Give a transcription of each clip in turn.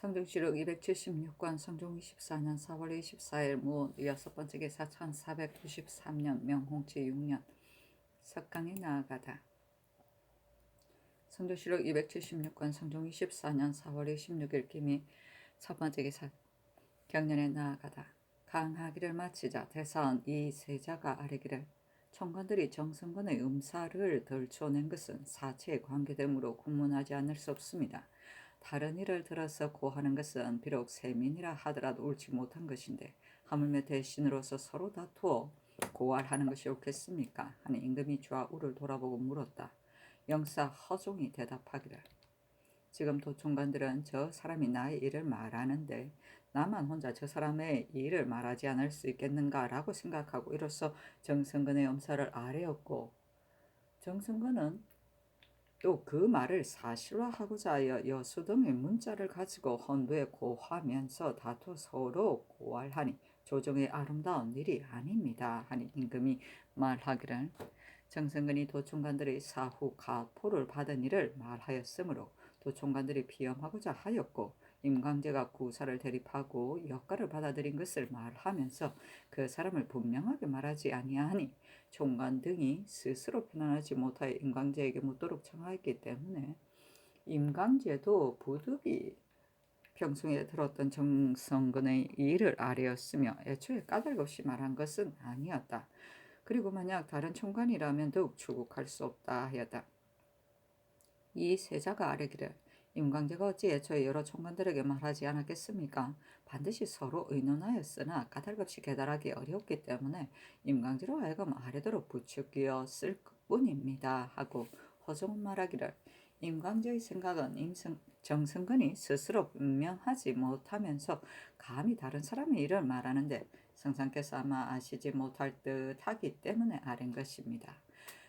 성종시록 276권 성종 24년 4월 24일 무 여섯 번째 기사 1493년 명홍치 6년 석강에 나아가다. 성종시록 276권 성종 24년 4월 26일 김이 첫 번째 기사 경년에 나아가다. 강하기를 마치자 대사원 이 세자가 아뢰기를 총관들이 정성군의 음사를 덜쳐낸 것은 사체에 관계되므로 국문하지 않을 수 없습니다. 다른 일을 들어서 고하는 것은 비록 세민이라 하더라도 옳지 못한 것인데 하물며 대신으로서 서로 다투어 고활하는 것이 옳겠습니까? 하니 임금이 좌우를 돌아보고 물었다. 영사 허종이 대답하기를 지금 도총관들은 저 사람이 나의 일을 말하는데 나만 혼자 저 사람의 일을 말하지 않을 수 있겠는가 라고 생각하고 이로써 정승근의 엄사를 아뢰었고 정승근은 또 그 말을 사실화하고자 하여 여수 등의 문자를 가지고 헌부에 고하면서 다투 서로 고할하니 조정의 아름다운 일이 아닙니다. 하니 임금이 말하기를 정승근이 도총관들의 사후 가포를 받은 일을 말하였으므로 도총관들이 비염하고자 하였고 임광재가 구사를 대립하고 역가를 받아들인 것을 말하면서 그 사람을 분명하게 말하지 아니하니 총관 등이 스스로 편안하지 못하여 임광재에게 묻도록 청하였기 때문에 임광재도 부득이 평소에 들었던 정성근의 일을 아뢰었으며 애초에 까닭 없이 말한 것은 아니었다. 그리고 만약 다른 총관이라면 더욱 추국할 수 없다 하였다. 이 세자가 아뢰기를 임광재가 어찌 애초에 여러 총관들에게 말하지 않았겠습니까? 반드시 서로 의논하였으나 까닭없이 계달하기 어려웠기 때문에 임광재로 하여금 아뢰도록 부추기었을 뿐입니다. 하고 허종은 말하기를 임광재의 생각은 정승근이 스스로 분명하지 못하면서 감히 다른 사람의 일을 말하는데 성상께서 아마 아시지 못할 듯 하기 때문에 아랜 것입니다.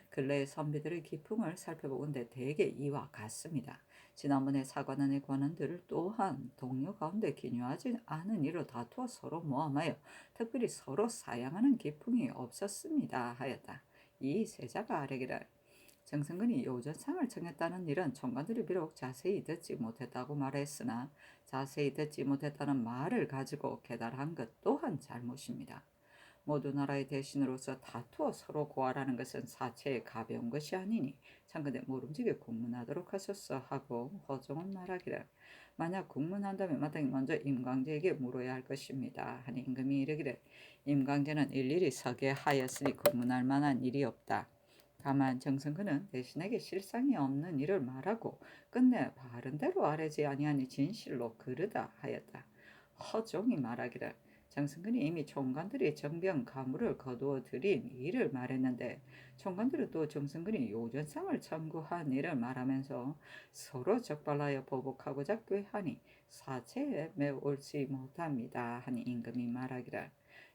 근래의 선비들의 기풍을 살펴보건대 대개 이와 같습니다. 지난번에 사관원의 관원들을 또한 동료 가운데 기묘하지 않은 일로 다투어 서로 모함하여 특별히 서로 사양하는 기풍이 없었습니다 하였다. 이 세자가 아뢰기를 정승근이 요전상을 청했다는 일은 총관들이 비록 자세히 듣지 못했다고 말했으나 자세히 듣지 못했다는 말을 가지고 계달한 것 또한 잘못입니다. 모두 나라의 대신으로서 다투어 서로 고하라는 것은 사체에 가벼운 것이 아니니 참근대 모름지게 국문하도록 하소서 하고 허종은 말하기를 만약 국문한다면 마땅히 먼저 임광재에게 물어야 할 것입니다. 하니 임금이 이르기를 임광재는 일일이 서게하였으니 국문할 만한 일이 없다. 다만 정승근은 대신에게 실상이 없는 일을 말하고 끝내 바른대로 아뢰지 아니하니 진실로 그르다 하였다. 허종이 말하기를 정승근이 이미 총관들이 정병 가무를 거두어 들인 일을 말했는데 총관들은 또 정승근이 요전상을 청구한 일을 말하면서 서로 적발하여 보복하고자 꾀하니 사체에 매우 옳지 못합니다. 하니 임금이 말하기를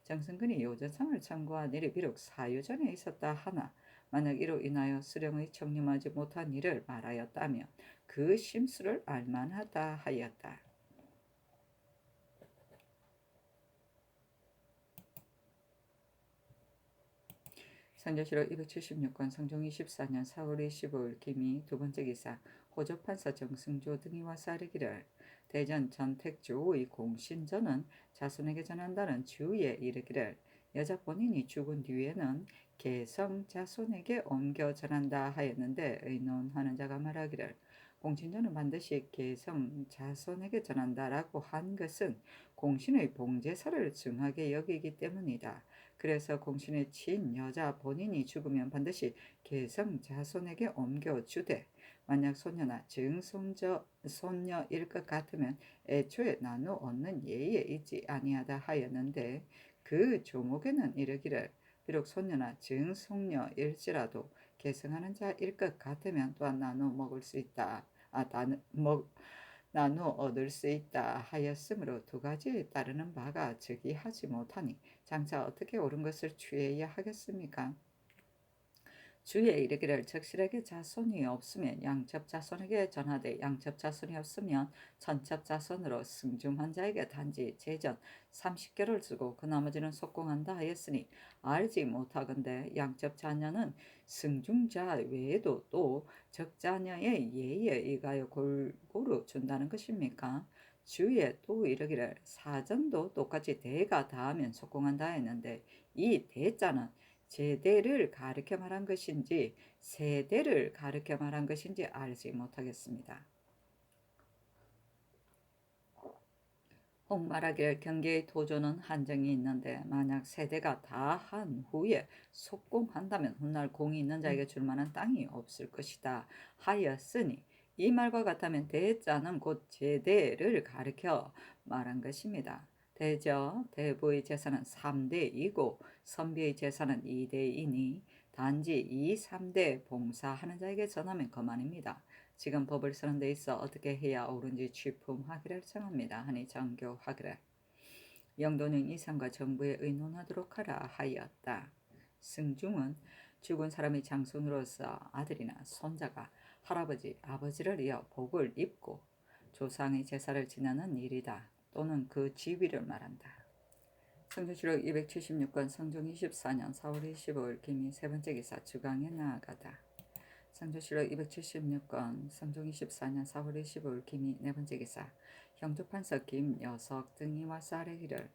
정승근이 요전상을 청구한 일이 비록 사유전에 있었다 하나 만약 이로 인하여 수령의 청림하지 못한 일을 말하였다면 그 심수를 알만하다 하였다. 성조시록 276권 성종 24년 4월 25일 김이 두 번째 기사 호조판사 정승조 등이 와서 아뢰기를 대전 전택주의 공신전은 자손에게 전한다는 주의에 이르기를 여자 본인이 죽은 뒤에는 계성 자손에게 옮겨 전한다 하였는데 의논하는 자가 말하기를 공신전은 반드시 계성 자손에게 전한다라고 한 것은 공신의 봉제사를 증하게 여기기 때문이다. 그래서 공신의 친 여자 본인이 죽으면 반드시 계성 자손에게 옮겨주되 만약 손녀나 증손녀일 것 같으면 애초에 나누어 얻는 예의에 있지 아니하다 하였는데 그 조목에는 이르기를 비록 손녀나 증손녀일지라도 계승하는 자일 것 같으면 또한 나누어 먹을 수 있다. 나누어 얻을 수 있다 하였으므로 두 가지에 따르는 바가 즉이하지 못하니 장차 어떻게 옳은 것을 취해야 하겠습니까? 주에 이르기를 적실하게 자손이 없으면 양첩 자손에게 전하되 양첩 자손이 없으면 천첩 자손으로 승중한 자에게 단지 제전 30개를 주고 그 나머지는 속공한다 하였으니 알지 못하건대 양첩 자녀는 승중자 외에도 또 적자녀의 예의에 의하여 골고루 준다는 것입니까? 주위에 또 이르기를 사전도 똑같이 대가 다하면 속공한다 했는데 이 대자는 제대를 가르켜 말한 것인지 세대를 가르켜 말한 것인지 알지 못하겠습니다. 혹 말하기를 경계의 도조는 한정이 있는데 만약 세대가 다 한 후에 속공한다면 훗날 공이 있는 자에게 줄 만한 땅이 없을 것이다 하였으니 이 말과 같다면 대자는 곧 제대를 가리켜 말한 것입니다. 대저 대부의 제사는 3대이고 선비의 제사는 2대이니 단지 이 3대 봉사하는 자에게 전하면 그만입니다. 지금 법을 쓰는 데 있어 어떻게 해야 옳은지 취품하기를 청합니다 하니 정교하기를 영도는 이상과 정부에 의논하도록 하라 하였다. 승중은 죽은 사람의 장손으로서 아들이나 손자가 할아버지 아버지를 이어 복을 입고 조상의 제사를 지내는 일이다 또는 그 지위를 말한다. 성조실록 276권 성종 24년 4월 25일 김이 세 번째 기사 주강에 나아가다. 성조실록 276권 성종 24년 4월 25일 김이 네 번째 기사 형조판서 김여석 등이 와서 아뢰기를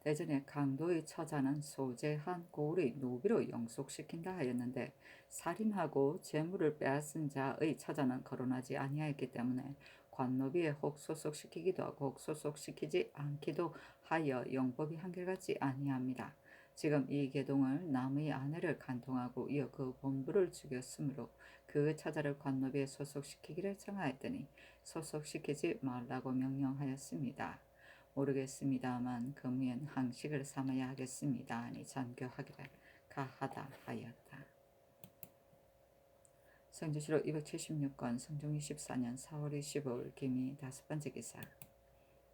대전의 강도의 처자는 소재한 고을의 노비로 영속시킨다 하였는데 살인하고 재물을 빼앗은 자의 처자는 거론하지 아니하였기 때문에 관노비에 혹 소속시키기도 하고 혹 소속시키지 않기도 하여 영법이 한결같지 아니합니다. 지금 이 계동을 남의 아내를 간통하고 이어 그 본부를 죽였으므로 그 처자를 관노비에 소속시키기를 청하였더니 소속시키지 말라고 명령하였습니다. 모르겠습니다만 금후엔 항식을 삼아야 하겠습니다 하니 전교하기를 가하다 하였다. 성조실록 276권 성종 24년 4월 25일 김이 다섯 번째 기사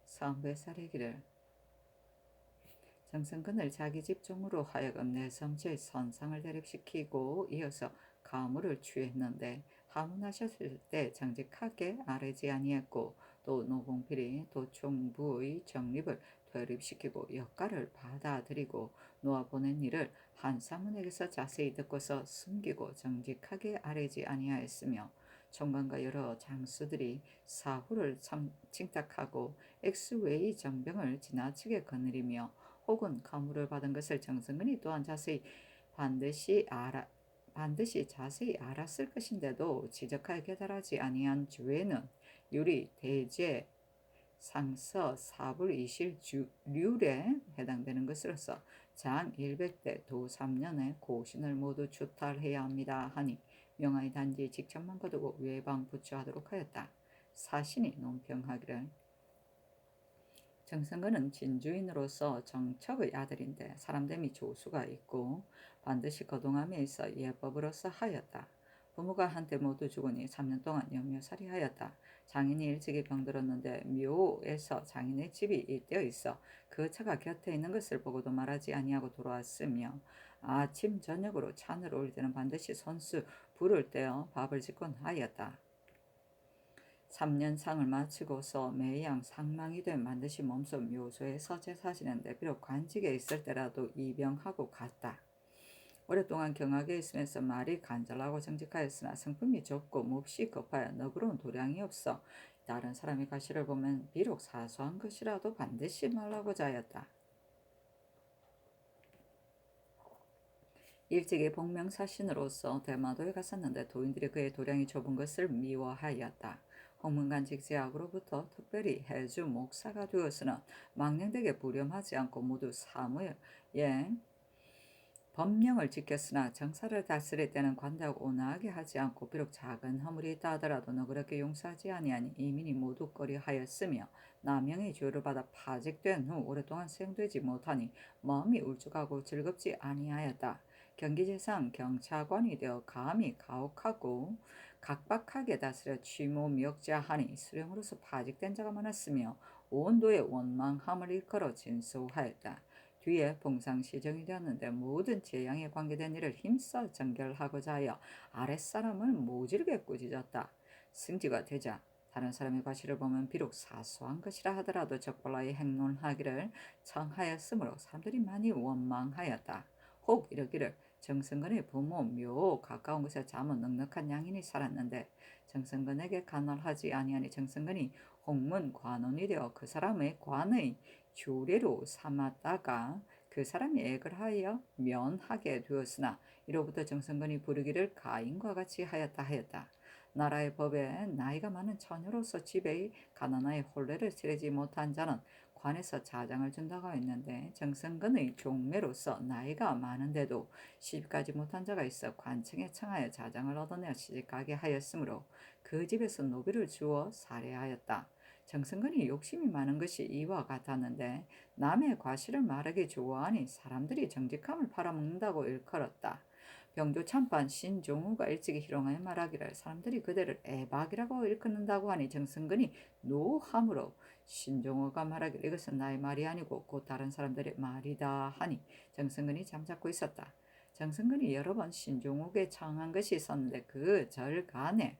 성부의 사례기를 정성근을 자기 집종으로 하여금 내성지의 선상을 대립시키고 이어서 가물을 취했는데 하문하셨을 때 정직하게 아뢰지 아니했고 또 노공필이 도총부의 정립을 퇴립시키고 역가를 받아들이고 놓아보낸 일을 한사문에게서 자세히 듣고서 숨기고 정직하게 아뢰지 아니하였으며 총관과 여러 장수들이 사후를 칭탁하고 엑스웨이 정병을 지나치게 거느리며 혹은 가물을 받은 것을 정승근이 또한 반드시 자세히 알았을 것인데도 지적하여 계달하지 아니한 주에는 유리 대제 상서 사불 이실 률에 해당되는 것으로서 장 100대 도 3년에 고신을 모두 추탈해야 합니다 하니 명하의 단지 직책만 거두고 외방 부처하도록 하였다. 사신이 논평하기를 정성근은 진주인으로서 정척의 아들인데 사람됨이 조수가 있고 반드시 거동함에 있어 예법으로서 하였다. 부모가 한때 모두 죽으니 3년 동안 영묘살이 하였다. 장인이 일찍이 병들었는데 묘에서 장인의 집이 일되어 있어 그 차가 곁에 있는 것을 보고도 말하지 아니하고 돌아왔으며 아침 저녁으로 찬을 올릴 때는 반드시 손수 불을 떼어 밥을 짓곤 하였다. 3년상을 마치고서 매양 상망이 된 반드시 몸소 묘소에서 제사 지낸데 비록 관직에 있을 때라도 입영하고 갔다. 오랫동안 경악에 있으면서 말이 간절하고 정직하였으나 성품이 좁고 몹시 급하여 너그러운 도량이 없어 다른 사람의 가시를 보면 비록 사소한 것이라도 반드시 말하고자 하였다. 일찍이 복명사신으로서 대마도에 갔었는데 도인들이 그의 도량이 좁은 것을 미워하였다. 홍문관직 제학으로부터 특별히 해주 목사가 되었으나 망령되게 불렴하지 않고 모두 사무에 법령을 지켰으나 정사를 다스릴 때는 관대하고 온화하게 하지 않고 비록 작은 허물이 있다 하더라도 너그럽게 용서하지 아니하니 이민이 모두 꺼려하였으며 남영의 죄를 받아 파직된 후 오랫동안 수행되지 못하니 마음이 울적하고 즐겁지 아니하였다. 경기지상 경차관이 되어 감히 가혹하고 각박하게 다스려 취모미역자하니 수령으로서 파직된 자가 많았으며 온도의 원망함을 일컬어 진소하였다. 뒤에 봉상시정이 되었는데 모든 재앙에 관계된 일을 힘써 정결하고자 하여 아랫사람을 모질게 꾸짖었다. 승지가 되자 다른 사람의 과실을 보면 비록 사소한 것이라 하더라도 적발하여 행론하기를 청하였으므로 사람들이 많이 원망하였다. 혹 이르기를 정성근의 부모 묘 가까운 곳에 잠은 넉넉한 양인이 살았는데 정성근에게 간헐하지 아니하니 정성근이 홍문 관원이 되어 그 사람의 관의 주례로 삼았다가 그 사람이 액을 하여 면하게 되었으나 이로부터 정승건이 부르기를 가인과 같이 하였다. 나라의 법에 나이가 많은 처녀로서 집의 가난하에 혼례를 치르지 못한 자는 관에서 자장을 준다고 했는데 정승건의 종매로서 나이가 많은데도 시집가지 못한 자가 있어 관청에 청하여 자장을 얻어내어 시집가게 하였으므로 그 집에서 노비를 주어 살해하였다. 정승건이 욕심이 많은 것이 이와 같았는데 남의 과실을 말하기 좋아하니 사람들이 정직함을 팔아먹는다고 일컬었다. 병조 참판 신종우가 일찍이 희롱하여 말하기를 사람들이 그대를 애박이라고 일컫는다고 하니 정승건이 노함으로 신종우가 말하기를 이것은 나의 말이 아니고 곧 다른 사람들의 말이다 하니 정승건이 잠자코 있었다. 정승건이 여러 번 신종욱에 청한 것이 있었는데 그 절간에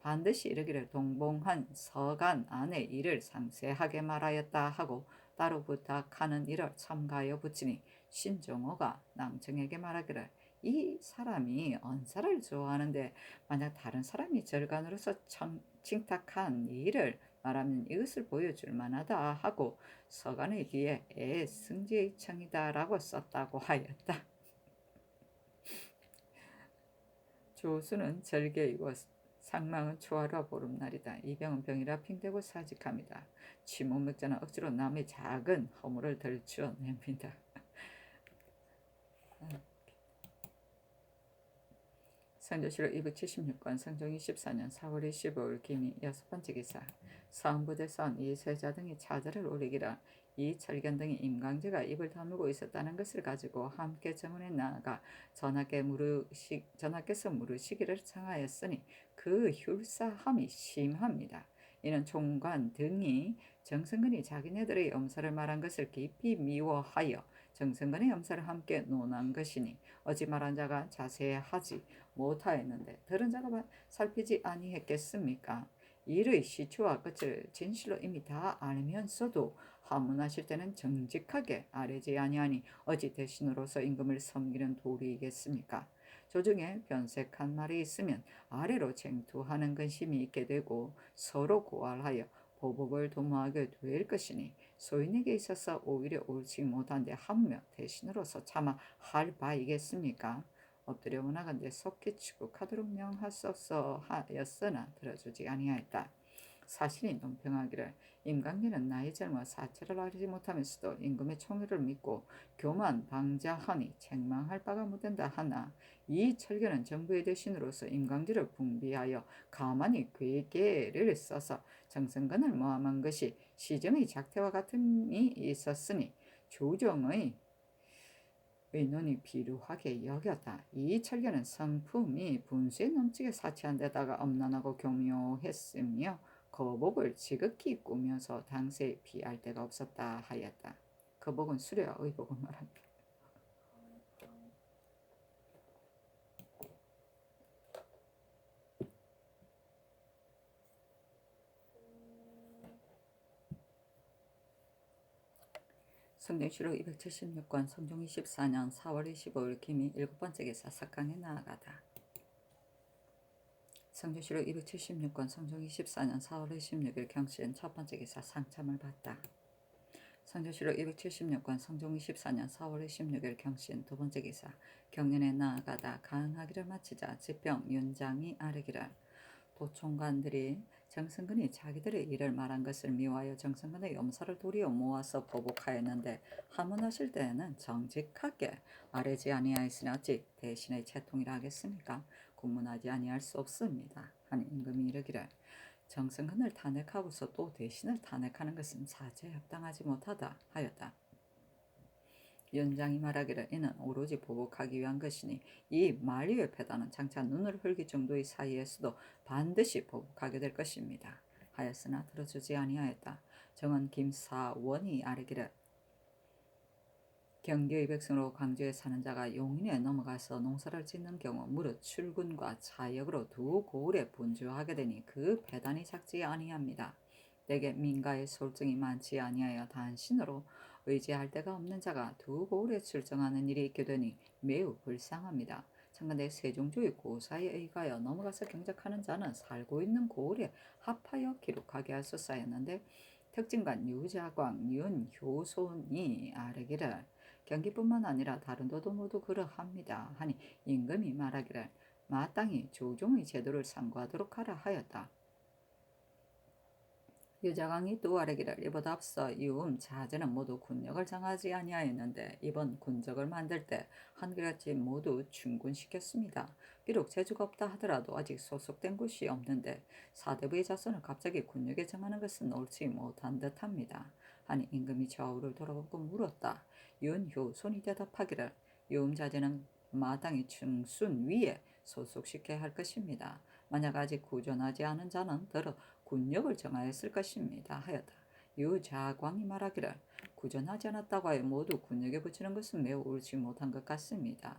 반드시 이르기를 동봉한 서간 안의 일을 상세하게 말하였다 하고 따로 부탁하는 일을 첨가하여 붙이니 신종호가 낭청에게 말하기를 이 사람이 언사를 좋아하는데 만약 다른 사람이 절간으로서 칭탁한 일을 말하면 이것을 보여줄 만하다 하고 서간의 뒤에 승지의 청이다라고 썼다고 하였다. 조수는 절개이고 상망은 초하루와 보름날이다. 이 병은 병이라 핑대고 사직합니다. 치목맥자는 억지로 남의 작은 허물을 덜추어 냅니다. 성조실록 276권 성종이 14년 4월 25일 기미 6번째 기사 서흥부대선 이세자 등이 차절을 올리기라 이철견 등이 임강제가 입을 다물고 있었다는 것을 가지고 함께 정원에 나아가 전하께서 물으시기를 청하였으니 그 휼사함이 심합니다. 이는 총관 등이 정승근이 자기네들의 염사를 말한 것을 깊이 미워하여 정승근의 염사를 함께 논한 것이니 어찌 말한 자가 자세하지 못하였는데 들은 자가 살피지 아니했겠습니까? 일의 시초와 끝을 진실로 이미 다 알면서도 하문하실 때는 정직하게 아뢰지 아니하니 어찌 대신으로서 임금을 섬기는 도리이겠습니까? 조중에 변색한 말이 있으면 아래로 쟁투하는 근심이 있게 되고 서로 고발하여 보복을 도모하게 될 것이니 소인에게 있어서 오히려 옳지 못한데 하무며 대신으로서 차마 할 바이겠습니까? 엎드려 원하건대 속히 취국하도록 명하소서 하였으나 들어주지 아니하였다. 사실이 논평하기를 임강렬은 나이 젊어 사체를 알지 못하면서도 임금의 총애를 믿고 교만 방자하니 책망할 바가 못된다 하나 이 철견은 정부의 대신으로서 임강렬을 붕비하여 가만히 괴계를 써서 정승건을 모함한 것이 시정의 작태와 같음이 있었으니 조정의 의논이 비루하게 여겼다. 이 철견은 성품이 분수에 넘치게 사치한 데다가 엄난하고 교묘했으며 거복을 지극히 꾸며서 당시에 비할 데가 없었다 하였다. 거복은 수레와 의복을 말합니다. 성경실록 276권 성종 24년 4월 25일 기미 7번째 기사 sak강에 나아가다. 성조실록 276권 성종 24년 4월 26일 경신 첫번째 기사 상참을 받다. 성조실록 276권 성종 24년 4월 26일 경신 두번째 기사 경연에 나아가다 가응하기를 마치자 지병 윤장이 아뢰기를 도총관들이 정승근이 자기들의 일을 말한 것을 미워하여 정승근의 염사를 도리어 모아서 보복하였는데 하문하실 때에는 정직하게 아뢰지 아니하였으니 어찌 대신의 채통이라 하겠습니까? 군문하지 아니할 수 없습니다. 하니 임금이 이르기를 정승근을 탄핵하고서 또 대신을 탄핵하는 것은 사죄에 합당하지 못하다 하였다. 연장이 말하기를 이는 오로지 보복하기 위한 것이니 이 만리의 패단은 장차 눈을 흘길 정도의 사이에서도 반드시 보복하게 될 것입니다. 하였으나 들어주지 아니하였다. 정은 김사원이 아뢰기를 경계의 백성으로 광주에 사는 자가 용인에 넘어가서 농사를 짓는 경우 무릇 출군과 차역으로 두 고을에 분주하게 되니 그 배단이 작지 아니합니다. 대개 민가의 솔증이 많지 아니하여 단신으로 의지할 데가 없는 자가 두 고을에 출정하는 일이 있게 되니 매우 불쌍합니다. 청간대 세종주의 고사에 의하여 넘어가서 경작하는 자는 살고 있는 고을에 합하여 기록하게 하소서였는데 특징관 유자광, 윤효손이 아뢰기를 경기뿐만 아니라 다른 도도 모두 그러합니다 하니 임금이 말하기를 마땅히 조종의 제도를 상고하도록 하라 하였다. 유자광이 또 아뢰기를 이보다 앞서 이음 자제는 모두 군역을 정하지 아니하였는데 이번 군적을 만들 때 한결같이 모두 준군시켰습니다. 비록 재주가 없다 하더라도 아직 소속된 곳이 없는데 사대부의 자손을 갑자기 군역에 정하는 것은 옳지 못한 듯합니다. 하니 임금이 좌우를 돌아보고 물었다. 윤효손이 대답하기를 이음 자제는 마땅히 충순 위에 소속시켜야 할 것입니다. 만약 아직 구전하지 않은 자는 더러 군역을 정하였을 것입니다 하였다. 유자광이 말하기를 구전하지 않았다고 하여 모두 군역에 붙이는 것은 매우 옳지 못한 것 같습니다.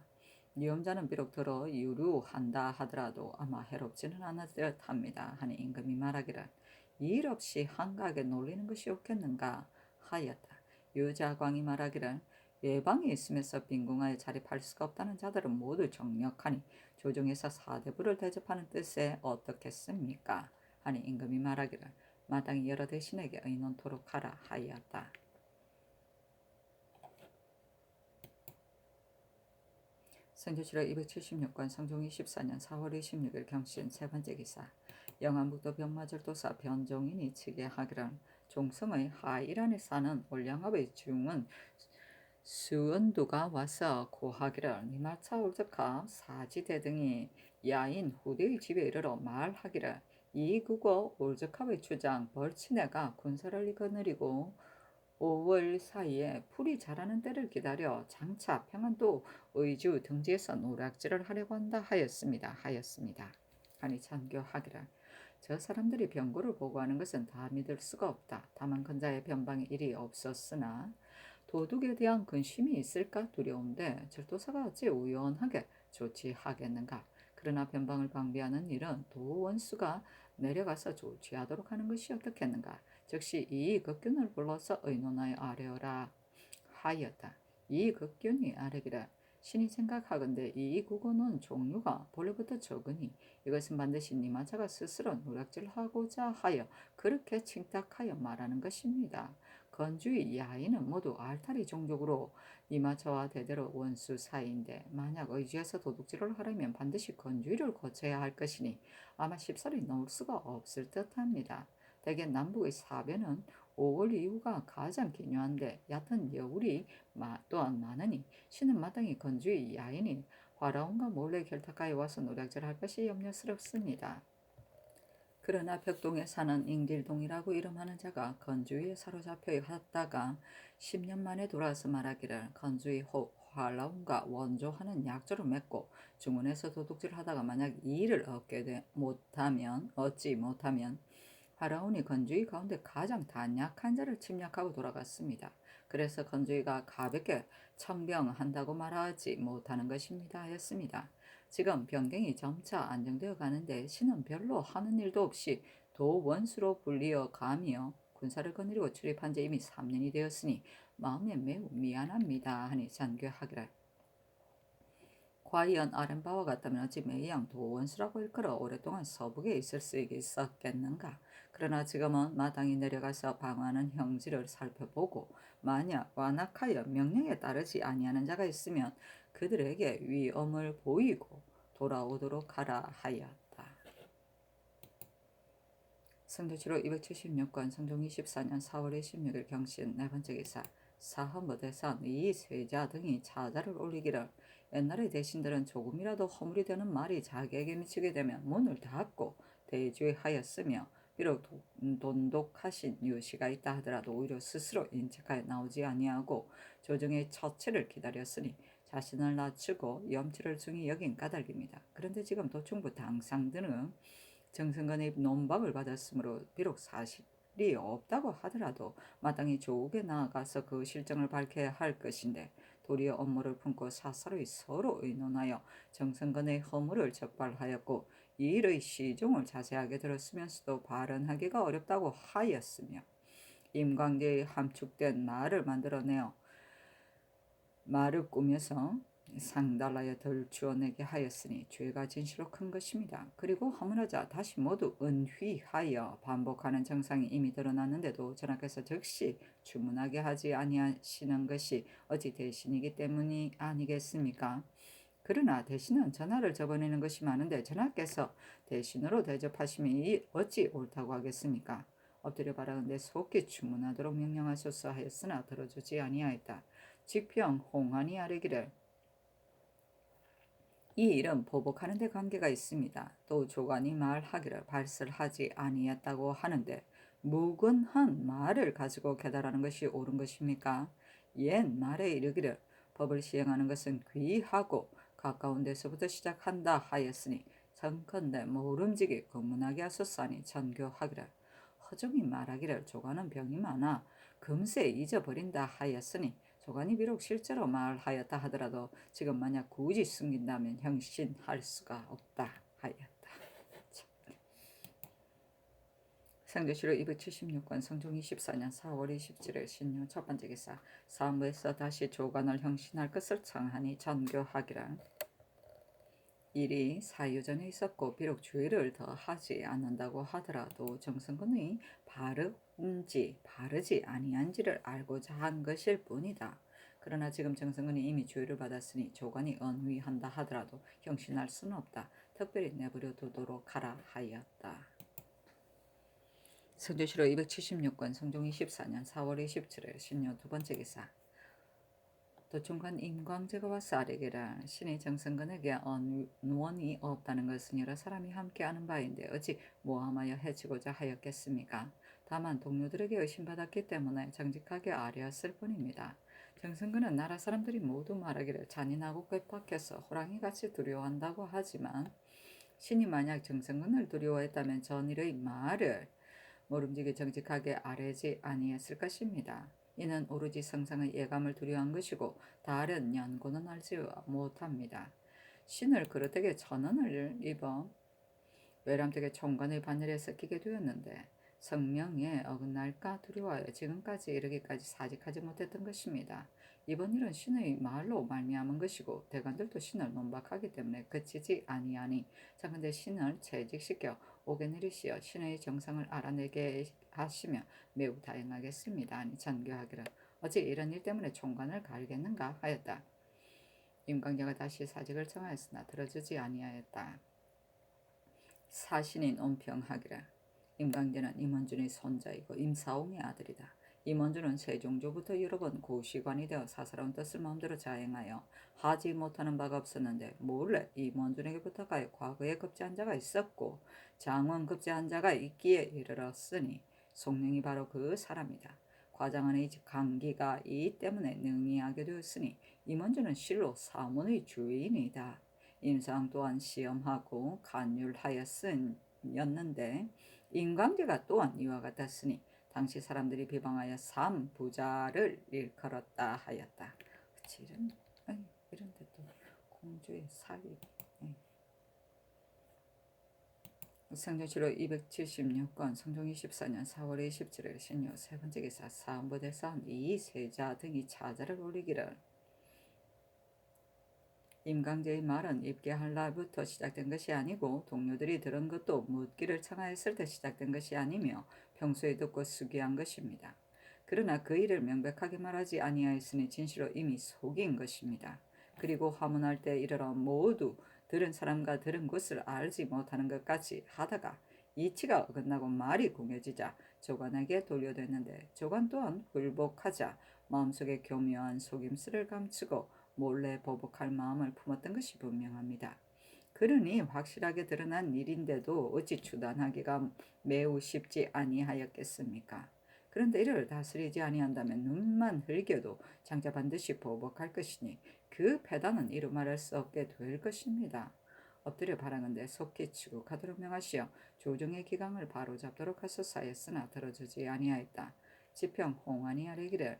위험자는 비록 들어 유류한다 하더라도 아마 해롭지는 않을 듯합니다 하니 임금이 말하기를 일 없이 한가하게 놀리는 것이 옳겠는가 하였다. 유자광이 말하기를 예방이 있으면서 빈궁하여 자립할 수가 없다는 자들은 모두 정력하니 조정에서 사대부를 대접하는 뜻에 어떻겠습니까? 하니 임금이 말하기를 마땅히 여러 대신에게 의논토록 하라 하였다. 선조실록 276권 성종 24년 4월 26일 경신 세 번째 기사 영안북도 병마절도사 변종인이 측에 하기를 종성의 하일안에 사는 올량업의 중은 수은두가 와서 고하기를 니마차 올적하 사지대 등이 야인 후대의 집에 이르러 말하기를 이 국어 올적합의 주장 벌치네가 군사를 거느리고 5월 사이에 풀이 자라는 때를 기다려 장차 평안도 의주 등지에서 노략질을 하려고 한다 하였습니다. 하니 찬교하기를 저 사람들이 병고를 보고하는 것은 다 믿을 수가 없다. 다만 근자의 변방에 일이 없었으나 도둑에 대한 근심이 있을까 두려운데 절도사가 어찌 우연하게 조치하겠는가. 그러나 변방을 방비하는 일은 도원수가 내려가서 조치하도록 하는 것이 어떻겠는가. 즉시 이극균을 불러서 의논하여 아뢰어라 하였다. 이극균이 아뢰기를 신이 생각하건대 이 국어는 종류가 본래부터 적으니 이것은 반드시 니마차가 스스로 노략질하고자 하여 그렇게 칭탁하여 말하는 것입니다. 건주의 야인은 모두 알타리 종족으로 니마차와 대대로 원수 사이인데 만약 의지에서 도둑질을 하려면 반드시 건주의를 거쳐야 할 것이니 아마 쉽사리 놓을 수가 없을 듯합니다. 대개 남북의 사변은 5월 이후가 가장 기묘한데 얕은 여울이 또한 많으니 신은 마땅히 건주의 야인이 화라온과 몰래 결탁하여 와서 노략질할 것이 염려스럽습니다. 그러나 벽동에 사는 잉길동이라고 이름하는 자가 건주위에 사로잡혀 하다가 10년 만에 돌아와서 말하기를 건주위 화라온과 원조하는 약조를 맺고 중원에서 도둑질하다가 만약 이 일을 얻지 못하면 화라온이 건주위 가운데 가장 단약한 자를 침략하고 돌아갔습니다. 그래서 건주위가 가볍게 청병한다고 말하지 못하는 것입니다 하였습니다. 지금 변경이 점차 안정되어 가는데 신은 별로 하는 일도 없이 도원수로 불리어 가며 군사를 거느리고 출입한 지 이미 3년이 되었으니 마음에 매우 미안합니다 하니 잔교하기를 과연 아랫바와 같다면 어찌 매양 도원수라고 일컬어 오랫동안 서북에 있을 수 있었겠는가. 그러나 지금은 마땅히 내려가서 방어하는 형지를 살펴보고 만약 완악하여 명령에 따르지 아니하는 자가 있으면 그들에게 위엄을 보이고 돌아오도록 하라 하였다. 성조실록 276권 성종 24년 4월 26일 경신 네 번째 기사 사헌부대선 이세자 등이 자자를 올리기를 옛날의 대신들은 조금이라도 허물이 되는 말이 자기에게 미치게 되면 문을 닫고 대주하였으며 비록 돈독하신 유씨가 있다 하더라도 오히려 스스로 인책하여 나오지 아니하고 조정의 처치를 기다렸으니 자신을 낮추고 염치를 중히 여긴 까닭입니다. 그런데 지금 도충부 당상 등은 정승건의 논박을 받았으므로 비록 사실이 없다고 하더라도 마땅히 조국에 나아가서 그 실정을 밝혀야 할 것인데 도리어 업무를 품고 사사로이 서로 의논하여 정승건의 허물을 적발하였고 이 일의 시종을 자세하게 들었으면서도 발언하기가 어렵다고 하였으며 임광재의 함축된 말을 만들어내어 말을 꾸며서 상달라에 덜 주어내게 하였으니 죄가 진실로 큰 것입니다. 그리고 화문하자 다시 모두 은휘하여 반복하는 정상이 이미 드러났는데도 전하께서 즉시 주문하게 하지 아니하시는 것이 어찌 대신이기 때문이 아니겠습니까? 그러나 대신은 전하를 저버리는 것이 많은데 전하께서 대신으로 대접하심이 어찌 옳다고 하겠습니까? 엎드려 바라건대 속히 주문하도록 명령하소서 하였으나 들어주지 아니하였다. 직평 홍한이 아뢰기를 이 일은 보복하는 데 관계가 있습니다. 또 조관이 말하기를 발설하지 아니했다고 하는데 무근한 말을 가지고 계달하는 것이 옳은 것입니까? 옛 말에 이르기를 법을 시행하는 것은 귀하고 가까운 데서부터 시작한다 하였으니 정컨대 모름지기 검문하게 하소서 하니 전교하기를 허종이 말하기를 조관은 병이 많아 금세 잊어버린다 하였으니 조관이 비록 실제로 말하였다 하더라도 지금 만약 굳이 숨긴다면 형신할 수가 없다 하였다. 성조실록 276권 성종 24년 4월 27일 신유 첫 번째 기사 사무에서 다시 조관을 형신할 것을 청하니 전교하기를 일이 사유 전에 있었고 비록 주의를 더 하지 않는다고 하더라도 정성군이 바르지 아니한지를 알고자 한 것일 뿐이다. 그러나 지금 정성군이 이미 주의를 받았으니 조관이 언위한다 하더라도 형신할 수는 없다. 특별히 내버려 두도록 하라 하였다. 성조실록 276권 성종 24년 4월 27일 신유 두 번째 기사 도충관 임광재가 와서 아뢰기를 신이 정성근에게 언원이 없다는 것은 여러 사람이 함께 아는 바인데 어찌 모함하여 해치고자 하였겠습니까? 다만 동료들에게 의심받았기 때문에 정직하게 아뢰었을 뿐입니다. 정성근은 나라 사람들이 모두 말하기를 잔인하고 괴팍해서 호랑이같이 두려워한다고 하지만 신이 만약 정성근을 두려워했다면 전일의 말을 모름지기 정직하게 아뢰지 아니했을 것입니다. 이는 오로지 성상의 예감을 두려워한 것이고 다른 연고는 알지 못합니다. 신을 그릇되게 천언을 입어 외람되게 총관의 바늘에 섞이게 되었는데 성명에 어긋날까 두려워하여 지금까지 이르기까지 사직하지 못했던 것입니다. 이번 일은 신의 말로 말미암은 것이고 대관들도 신을 논박하기 때문에 그치지 아니하니 장근대 신을 채직시켜 옥에 내리시어 신의 정상을 알아내게 하시며 매우 다행하겠습니다. 아니 전교하기를 어찌 이런 일 때문에 총관을 갈겠는가 하였다. 임광재가 다시 사직을 청하였으나 들어주지 아니하였다. 사신인 온평하기를 임광재는 임원준의 손자이고 임사옹의 아들이다. 임원준은 세종조부터 여러 번 고시관이 되어 사사로운 뜻을 마음대로 자행하여 하지 못하는 바가 없었는데 몰래 임원준에게 부탁하여 과거에 급제한 자가 있었고 장원 급제한 자가 있기에 이르렀으니 송령이 바로 그 사람이다. 과장안의 강기가 이 때문에 능이하게 되었으니 임원준은 실로 사문의 주인이다. 임상 또한 시험하고 간율하였으였는데 임광재가 또한 이와 같았으니 당시 사람들이 비방하여 삼부자를 일컬었다 하였다. 그치, 이런데 또 공주의 사위. 성종실록 276권 성종 24년 4월 27일 신유 세 번째 기사 사음부대사원 이세자 등이 차자를 올리기를 임광재의 말은 입계할 날부터 시작된 것이 아니고 동료들이 들은 것도 묻기를 청하였을 때 시작된 것이 아니며 평소에 듣고 수기한 것입니다. 그러나 그 일을 명백하게 말하지 아니하였으니 진실로 이미 속인 것입니다. 그리고 화문할 때 이르러 모두 들은 사람과 들은 곳을 알지 못하는 것까지 하다가 이치가 어긋나고 말이 궁해지자 조관에게 돌려댔는데 조관 또한 굴복하자 마음속에 교묘한 속임수를 감추고 몰래 보복할 마음을 품었던 것이 분명합니다. 그러니 확실하게 드러난 일인데도 어찌 추단하기가 매우 쉽지 아니하였겠습니까? 그런데 이를 다스리지 아니한다면 눈만 흘겨도 장차 반드시 보복할 것이니 그 패단은 이루 말할 수 없게 될 것입니다. 엎드려 바라는데 속히 추국하도록 명하시어 조정의 기강을 바로잡도록 하소서 하였으나 들어주지 아니하였다. 지평 홍안이 아뢰기를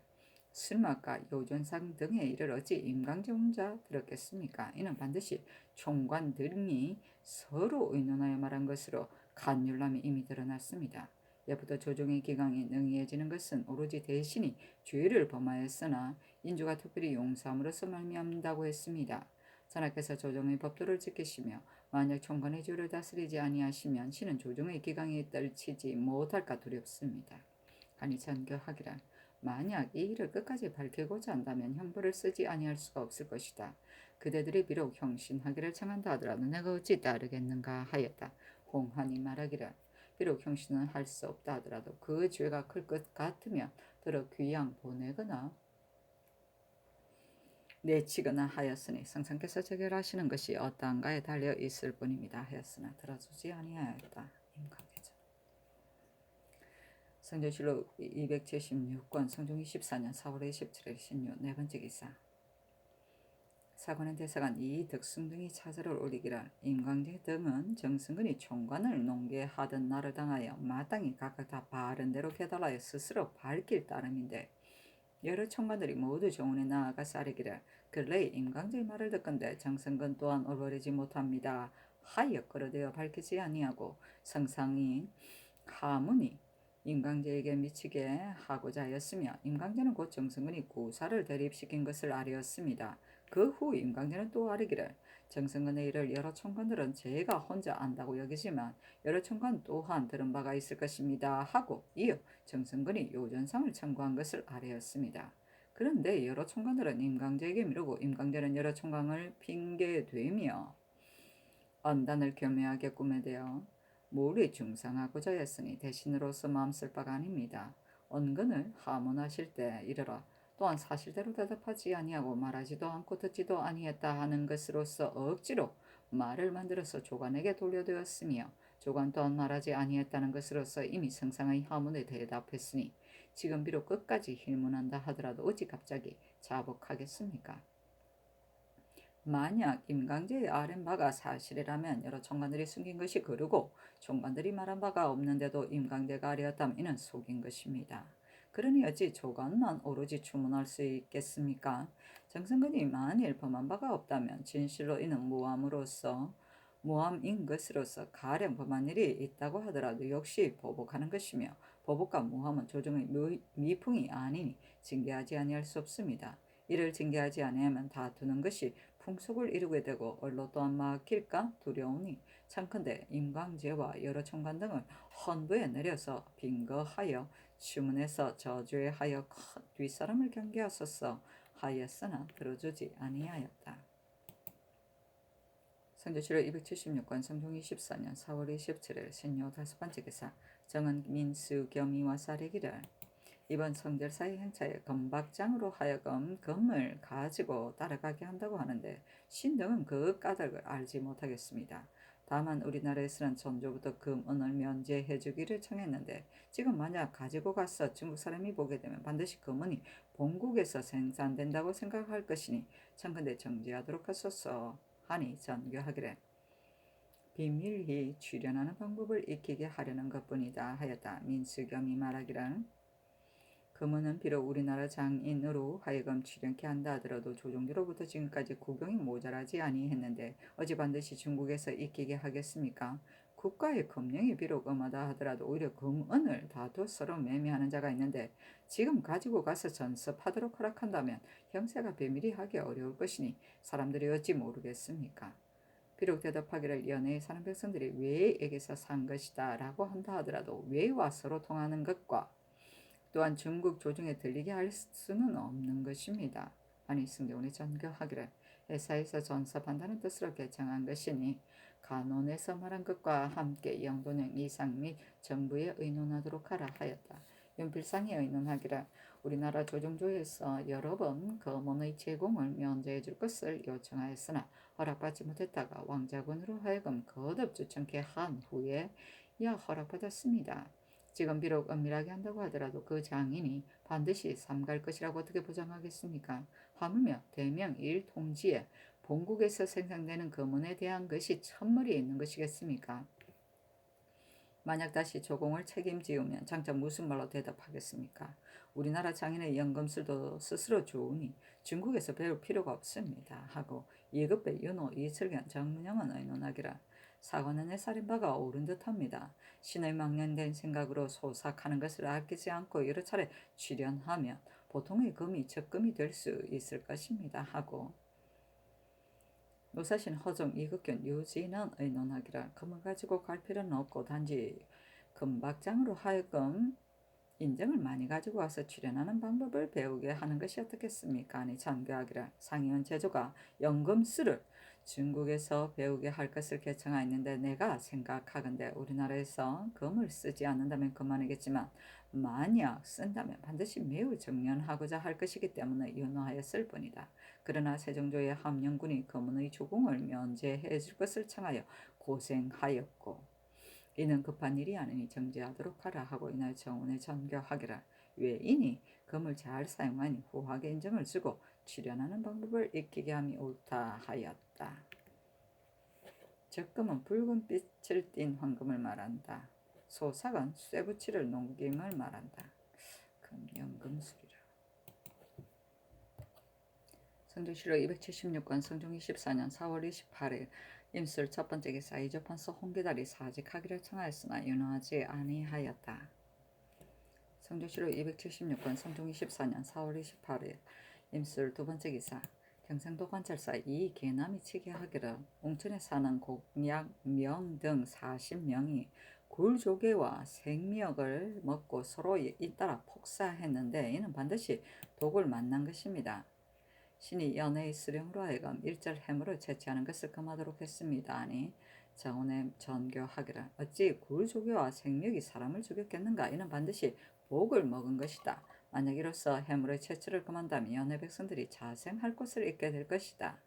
술맛과 요전상 등의 일을 어찌 임광재 혼자 들었겠습니까? 이는 반드시 총관 등이 서로 의논하여 말한 것으로 간율람이 이미 드러났습니다. 예부터 조정의 기강이 능이해지는 것은 오로지 대신이 죄를 범하였으나 인주가 특별히 용서함으로써 말미암는다고 했습니다. 전하께서 조정의 법도를 지키시며 만약 총관의 죄를 다스리지 아니하시면 신은 조정의 기강에 떨치지 못할까 두렵습니다. 하니 전교하기를 만약 이 일을 끝까지 밝히고자 한다면 형벌을 쓰지 아니할 수가 없을 것이다. 그대들이 비록 형신하기를 청한다 하더라도 내가 어찌 따르겠는가 하였다. 공한이 말하기를 비록 형신은 할 수 없다 하더라도 그 죄가 클 것 같으면 들어 귀양 보내거나 내치거나 하였으니 성상께서 재결하시는 것이 어떠한가에 달려 있을 뿐입니다 하였으나 들어주지 아니하였다. 임관계죠. 성전실록 276권 성종 24년 4월 27일 신유 네 번째 기사. 사관의 대사관 이덕승 등이 차자를 올리기를 임광재 등은 정승근이 총관을 농계하던 날을 당하여 마땅히 각각 다 바른 대로 깨달아야 스스로 밝힐 따름인데 여러 총관들이 모두 정원에 나아가 아뢰기를 근래 임광재의 말을 듣건대 정승근 또한 올바르지 못합니다 하여 끌어대어 밝히지 아니하고 성상인 하문이 임광재에게 미치게 하고자 하였으며 임광재는 곧 정승근이 구사를 대립시킨 것을 아뢰었습니다. 그 후 임광재는 또 아뢰기를 정승근의 일을 여러 총관들은 제가 혼자 안다고 여기지만 여러 총관 또한 들은 바가 있을 것입니다 하고 이어 정승근이 요전상을 청구한 것을 아뢰었습니다. 그런데 여러 총관들은 임광재에게 미루고 임광재는 여러 총관을 핑계대며 언단을 교묘하게 꾸며대어 몰이 중상하고자 했으니 대신으로서 마음쓸 바가 아닙니다. 언근을 하문하실 때 이르러 또한 사실대로 대답하지 아니하고 말하지도 않고 듣지도 아니했다 하는 것으로서 억지로 말을 만들어서 조관에게 돌려되었으며 조관 또한 말하지 아니했다는 것으로서 이미 성상의 하문에 대답했으니 지금 비록 끝까지 힐문한다 하더라도 어찌 갑자기 자복하겠습니까? 만약 임광재의 아랜 바가 사실이라면 여러 총관들이 숨긴 것이 그르고 총관들이 말한 바가 없는데도 임광재가 아뢰었다면 이는 속인 것입니다. 그러니 어찌 조관만 오로지 추문할 수 있겠습니까? 정승근이 만일 범한 바가 없다면 진실로 이는 무함인 것으로서 가령 범한 일이 있다고 하더라도 역시 보복하는 것이며 보복과 무함은 조정의 미풍이 아니니 징계하지 아니할 수 없습니다. 이를 징계하지 아니하면 다투는 것이 풍속을 이루게 되고 언로 또한 막힐까 두려우니 참컨대 임광재와 여러 총관 등을 헌부에 내려서 빙거하여 추문해서 저주하여 큰 뒷사람을 경계하소서 하였으나 들어주지 아니하였다. 성조실록 276권 성종 24년 4월 27일 신요 다섯 번째 기사. 정은 민수 겸이와 사례기를 이번 성결사의 행차에 건박장으로 하여금 금을 가지고 따라가게 한다고 하는데 신등은 그 까닭을 알지 못하겠습니다. 다만 우리나라에서는 전조부터 금은을 면제해주기를 청했는데 지금 만약 가지고 가서 중국 사람이 보게 되면 반드시 금은이 본국에서 생산된다고 생각할 것이니 청컨대 정지하도록 하소서 하니 전교하기를 비밀히 출연하는 방법을 익히게 하려는 것뿐이다 하였다. 민수겸이 말하기를 금은은 비록 우리나라 장인으로 하여금 출연케 한다 하더라도 조종기로부터 지금까지 국용이 모자라지 아니했는데 어찌 반드시 중국에서 익히게 하겠습니까? 국가의 금령이 비록 엄하다 하더라도 오히려 금은을 다투 서로 매매하는 자가 있는데 지금 가지고 가서 전섭하도록 허락한다면 형세가 비밀히 하기 어려울 것이니 사람들이 어찌 모르겠습니까? 비록 대답하기를 연해에 사는 백성들이 외에게서 산 것이다 라고 한다 하더라도 외와 서로 통하는 것과 또한 중국 조정에 들리게 할 수는 없는 것입니다. 아니 승대원이 전교하기를 회사에서 전섭한다는 뜻으로 개청한 것이니 간언에서 말한 것과 함께 영도령 이상 및 정부에 의논하도록 하라 하였다. 윤필상이 의논하기를 우리나라 조정조에서 여러 번 검언의 제공을 면제해 줄 것을 요청하였으나 허락받지 못했다가 왕자군으로 하여금 거듭 주청케 한 후에야 허락받았습니다. 지금 비록 은밀하게 한다고 하더라도 그 장인이 반드시 삼갈 것이라고 어떻게 보장하겠습니까? 하물며 대명 일통지에 본국에서 생산되는 금은에 대한 것이 천물이 있는 것이겠습니까? 만약 다시 조공을 책임지우면 장차 무슨 말로 대답하겠습니까? 우리나라 장인의 연금술도 스스로 좋으니 중국에서 배울 필요가 없습니다. 하고 예급배 윤호 이철견 정문영은 의논하기라 사고는 내 살인바가 옳은 듯합니다. 신의 망령된 생각으로 소삭하는 것을 아끼지 않고 여러 차례 출연하면 보통의 금이 적금이 될 수 있을 것입니다. 하고 노사신 허종 이극견 유진은 의논하기를 금을 가지고 갈 필요는 없고 단지 금박장으로 하여금 인정을 많이 가지고 와서 출연하는 방법을 배우게 하는 것이 어떻겠습니까? 아니 장교하기를 상의원 제조가 연금술을 중국에서 배우게 할 것을 개청하였는데 내가 생각하건대 우리나라에서 금을 쓰지 않는다면 그만이겠지만 만약 쓴다면 반드시 매우 정연하고자 할 것이기 때문에 윤호하였을 뿐이다. 그러나 세종조의 함영군이 금은의 조공을 면제해 줄 것을 청하여 고생하였고 이는 급한 일이 아니니 정지하도록 하라 하고 이날 정원에 전교하기를 외인이 금을 잘 사용하니 후하게 인정을 주고 출연하는 방법을 익히게 함이 옳다 하였다. 적금은 붉은 빛을 띤 황금을 말한다. 소삭은 쇠붙이를 농김을 말한다. 금연금술이라. 성조실록 276권 성종 24년 4월 28일 임술 첫 번째 기사 이조판서 홍계달이 사직하기를 청하였으나 윤호하지 아니하였다. 성조실록 276권 성종 24년 4월 28일 임술 두 번째 기사 경상도 관찰사 이계남이 치기하기를 옹천에 사는 공약명 등 40명이 굴조개와 생미역을 먹고 서로 잇따라 폭사했는데 이는 반드시 독을 만난 것입니다. 신이 연애의 수령으로 하여금 일절 해물을 채취하는 것을 금하도록 했습니다. 아니 정원에 전교하기를 어찌 굴조개와 생명이 사람을 죽였겠는가. 이는 반드시 복을 먹은 것이다. 만약 이로써 해물의 채취를 금한다면 연애 백성들이 자생할 곳을 잃게 될 것이다.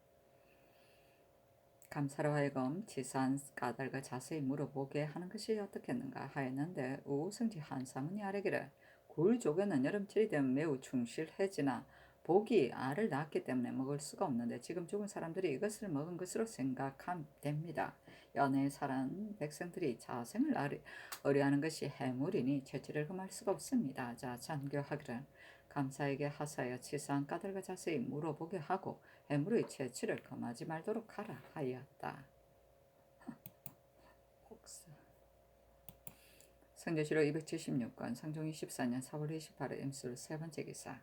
감사로 하여금 치사한 까닭을 자세히 물어보게 하는 것이 어떻겠는가 하였는데 우승지 한사문이 아뢰기를 굴조개는 여름철이 되면 매우 충실해지나 복이 알을 낳았기 때문에 먹을 수가 없는데 지금 죽은 사람들이 이것을 먹은 것으로 생각하면 됩니다. 연애에 살은 백성들이 자생을 어려하는 것이 해물이니 채취를 금할 수가 없습니다. 자 전교하기를 감사에게 하사하여 치사한 까닭을 자세히 물어보게 하고 해물의 채취를 금하지 말도록 하라 하였다. 성조실록 276권 성종 24년 4월 28일 임술 세 번째 기사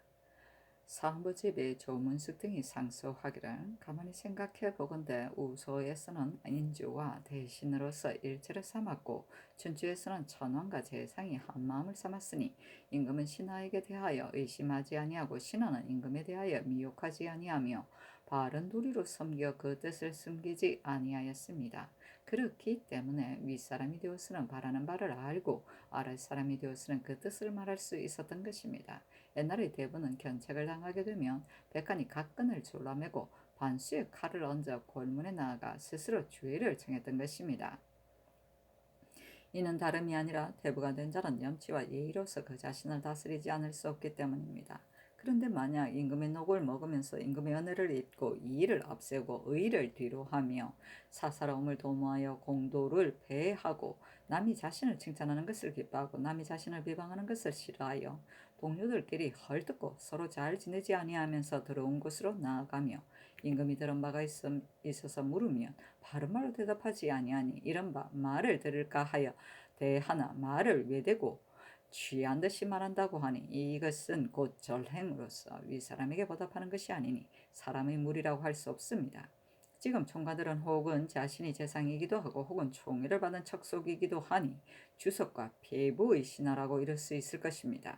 사헌부집이 조문숙 등이 상소하기를 가만히 생각해 보건대 우소에서는 인주와 대신으로서 일체를 삼았고 춘추에서는 천황과 재상이 한마음을 삼았으니 임금은 신하에게 대하여 의심하지 아니하고 신하는 임금에 대하여 미혹하지 아니하며 바른 도리로 섬겨 그 뜻을 숨기지 아니하였습니다. 그렇기 때문에 윗사람이 되어서는 바라는 바를 알고 아랫사람이 되어서는 그 뜻을 말할 수 있었던 것입니다. 옛날의 대부는 견책을 당하게 되면 백관이 각근을 졸라매고 반수의 칼을 얹어 골문에 나아가 스스로 주의를 청했던 것입니다. 이는 다름이 아니라 대부가 된 자는 염치와 예의로서 그 자신을 다스리지 않을 수 없기 때문입니다. 그런데 만약 임금의 녹을 먹으면서 임금의 은혜를 잊고 이의를 앞세우고 의의를 뒤로하며 사사로움을 도모하여 공도를 배하고 남이 자신을 칭찬하는 것을 기뻐하고 남이 자신을 비방하는 것을 싫어하여 동료들끼리 헐뜯고 서로 잘 지내지 아니하면서 더러운 곳으로 나아가며 임금이 들은 바가 있어서 물으면 바른 말로 대답하지 아니하니 이런 말을 들을까 하여 대하나 말을 외대고 취한 듯이 말한다고 하니 이것은 곧 절행으로서 윗사람에게 보답하는 것이 아니니 사람의 무리라고 할 수 없습니다. 지금 총관들은 혹은 자신이 재상이기도 하고 혹은 총애를 받은 척속이기도 하니 주석과 폐부의 신하라고 이럴 수 있을 것입니다.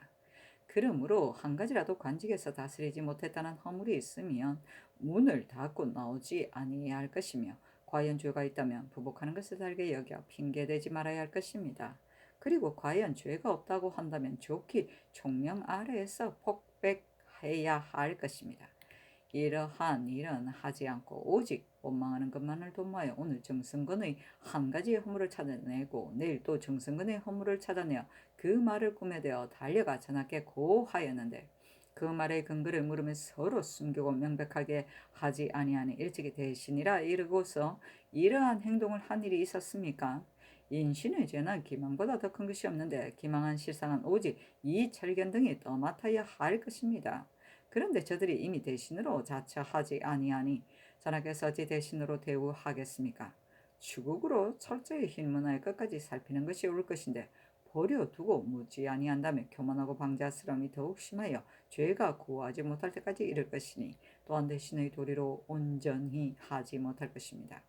그러므로 한 가지라도 관직에서 다스리지 못했다는 허물이 있으면 문을 닫고 나오지 아니해야 할 것이며 과연 죄가 있다면 부복하는 것을 달게 여겨 핑계대지 말아야 할 것입니다. 그리고 과연 죄가 없다고 한다면 좋게 총명 아래에서 폭백해야 할 것입니다. 이러한 일은 하지 않고 오직 원망하는 것만을 도모하여 오늘 정승건의 한 가지의 허물을 찾아내고 내일 또 정승건의 허물을 찾아내어 그 말을 꾸며대어 달려가 전하께 고하였는데 그 말의 근거를 물으며 서로 숨기고 명백하게 하지 아니하니 일찍이 대신이라 이르고서 이러한 행동을 한 일이 있었습니까? 인신의 죄는 기망보다 더 큰 것이 없는데 기망한 실상은 오직 이철견 등이 떠맡아야 할 것입니다. 그런데 저들이 이미 대신으로 자처하지 아니하니 전하께서 어찌 대신으로 대우하겠습니까? 추국으로 철저히 힐문하여 끝까지 살피는 것이 옳을 것인데 버려두고 묻지 아니한다면 교만하고 방자스러움이 더욱 심하여 죄가 구하지 못할 때까지 이를 것이니 또한 대신의 도리로 온전히 하지 못할 것입니다.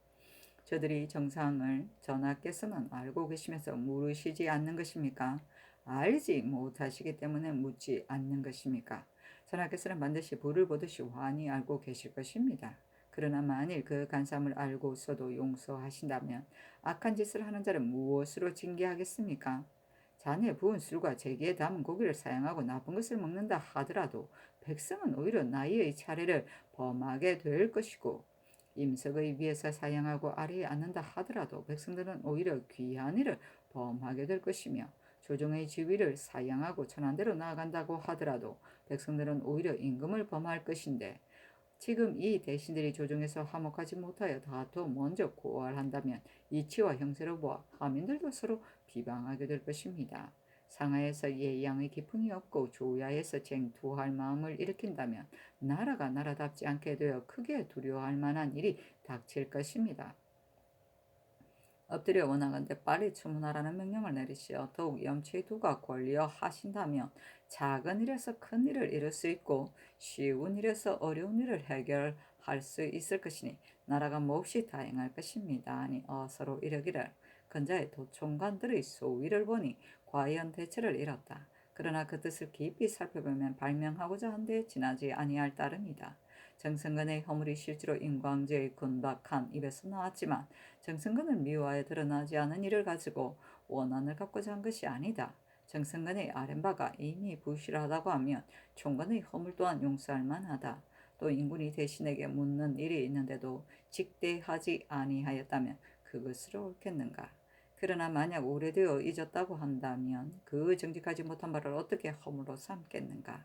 저들이 정상을 전하께서는 알고 계시면서 물으시지 않는 것입니까? 알지 못하시기 때문에 묻지 않는 것입니까? 전하께서는 반드시 불을 보듯이 환히 알고 계실 것입니다. 그러나 만일 그 간사함을 알고서도 용서하신다면 악한 짓을 하는 자를 무엇으로 징계하겠습니까? 잔에 부은 술과 제기에 담은 고기를 사용하고 나쁜 것을 먹는다 하더라도 백성은 오히려 나의 차례를 범하게 될 것이고 임석의 위에서 사용하고 아래에 앉는다 하더라도 백성들은 오히려 귀한 일을 범하게 될 것이며 조정의 지위를 사용하고 천한대로 나아간다고 하더라도 백성들은 오히려 임금을 범할 것인데 지금 이 대신들이 조정에서 화목하지 못하여 다투어 먼저 고발한다면 이치와 형세로 보아 하민들도 서로 비방하게 될 것입니다. 상하에서 예양의 기풍이 없고 조야에서 쟁투할 마음을 일으킨다면 나라가 나라답지 않게 되어 크게 두려워할 만한 일이 닥칠 것입니다. 엎드려 원하건대 빨리 주문하라는 명령을 내리시어 더욱 염치에 두가 권리어 하신다면 작은 일에서 큰 일을 이룰 수 있고 쉬운 일에서 어려운 일을 해결할 수 있을 것이니 나라가 몹시 다행할 것입니다. 아니 어서로 이르기를 근자의 도총관들의 소위를 보니 과연 대처를 잃었다. 그러나 그 뜻을 깊이 살펴보면 발명하고자 한데 지나지 아니할 따름이다. 정승건의 허물이 실제로 인광제의 군박한 입에서 나왔지만 정승건을 미워하여 드러나지 않은 일을 가지고 원한을 갖고자 한 것이 아니다. 정승건의 아랫바가 이미 부실하다고 하면 총관의 허물 또한 용서할 만하다. 또 인군이 대신에게 묻는 일이 있는데도 직대하지 아니하였다면 그것으로 옳겠는가? 그러나 만약 오래되어 잊었다고 한다면 그 정직하지 못한 말을 어떻게 허물로 삼겠는가?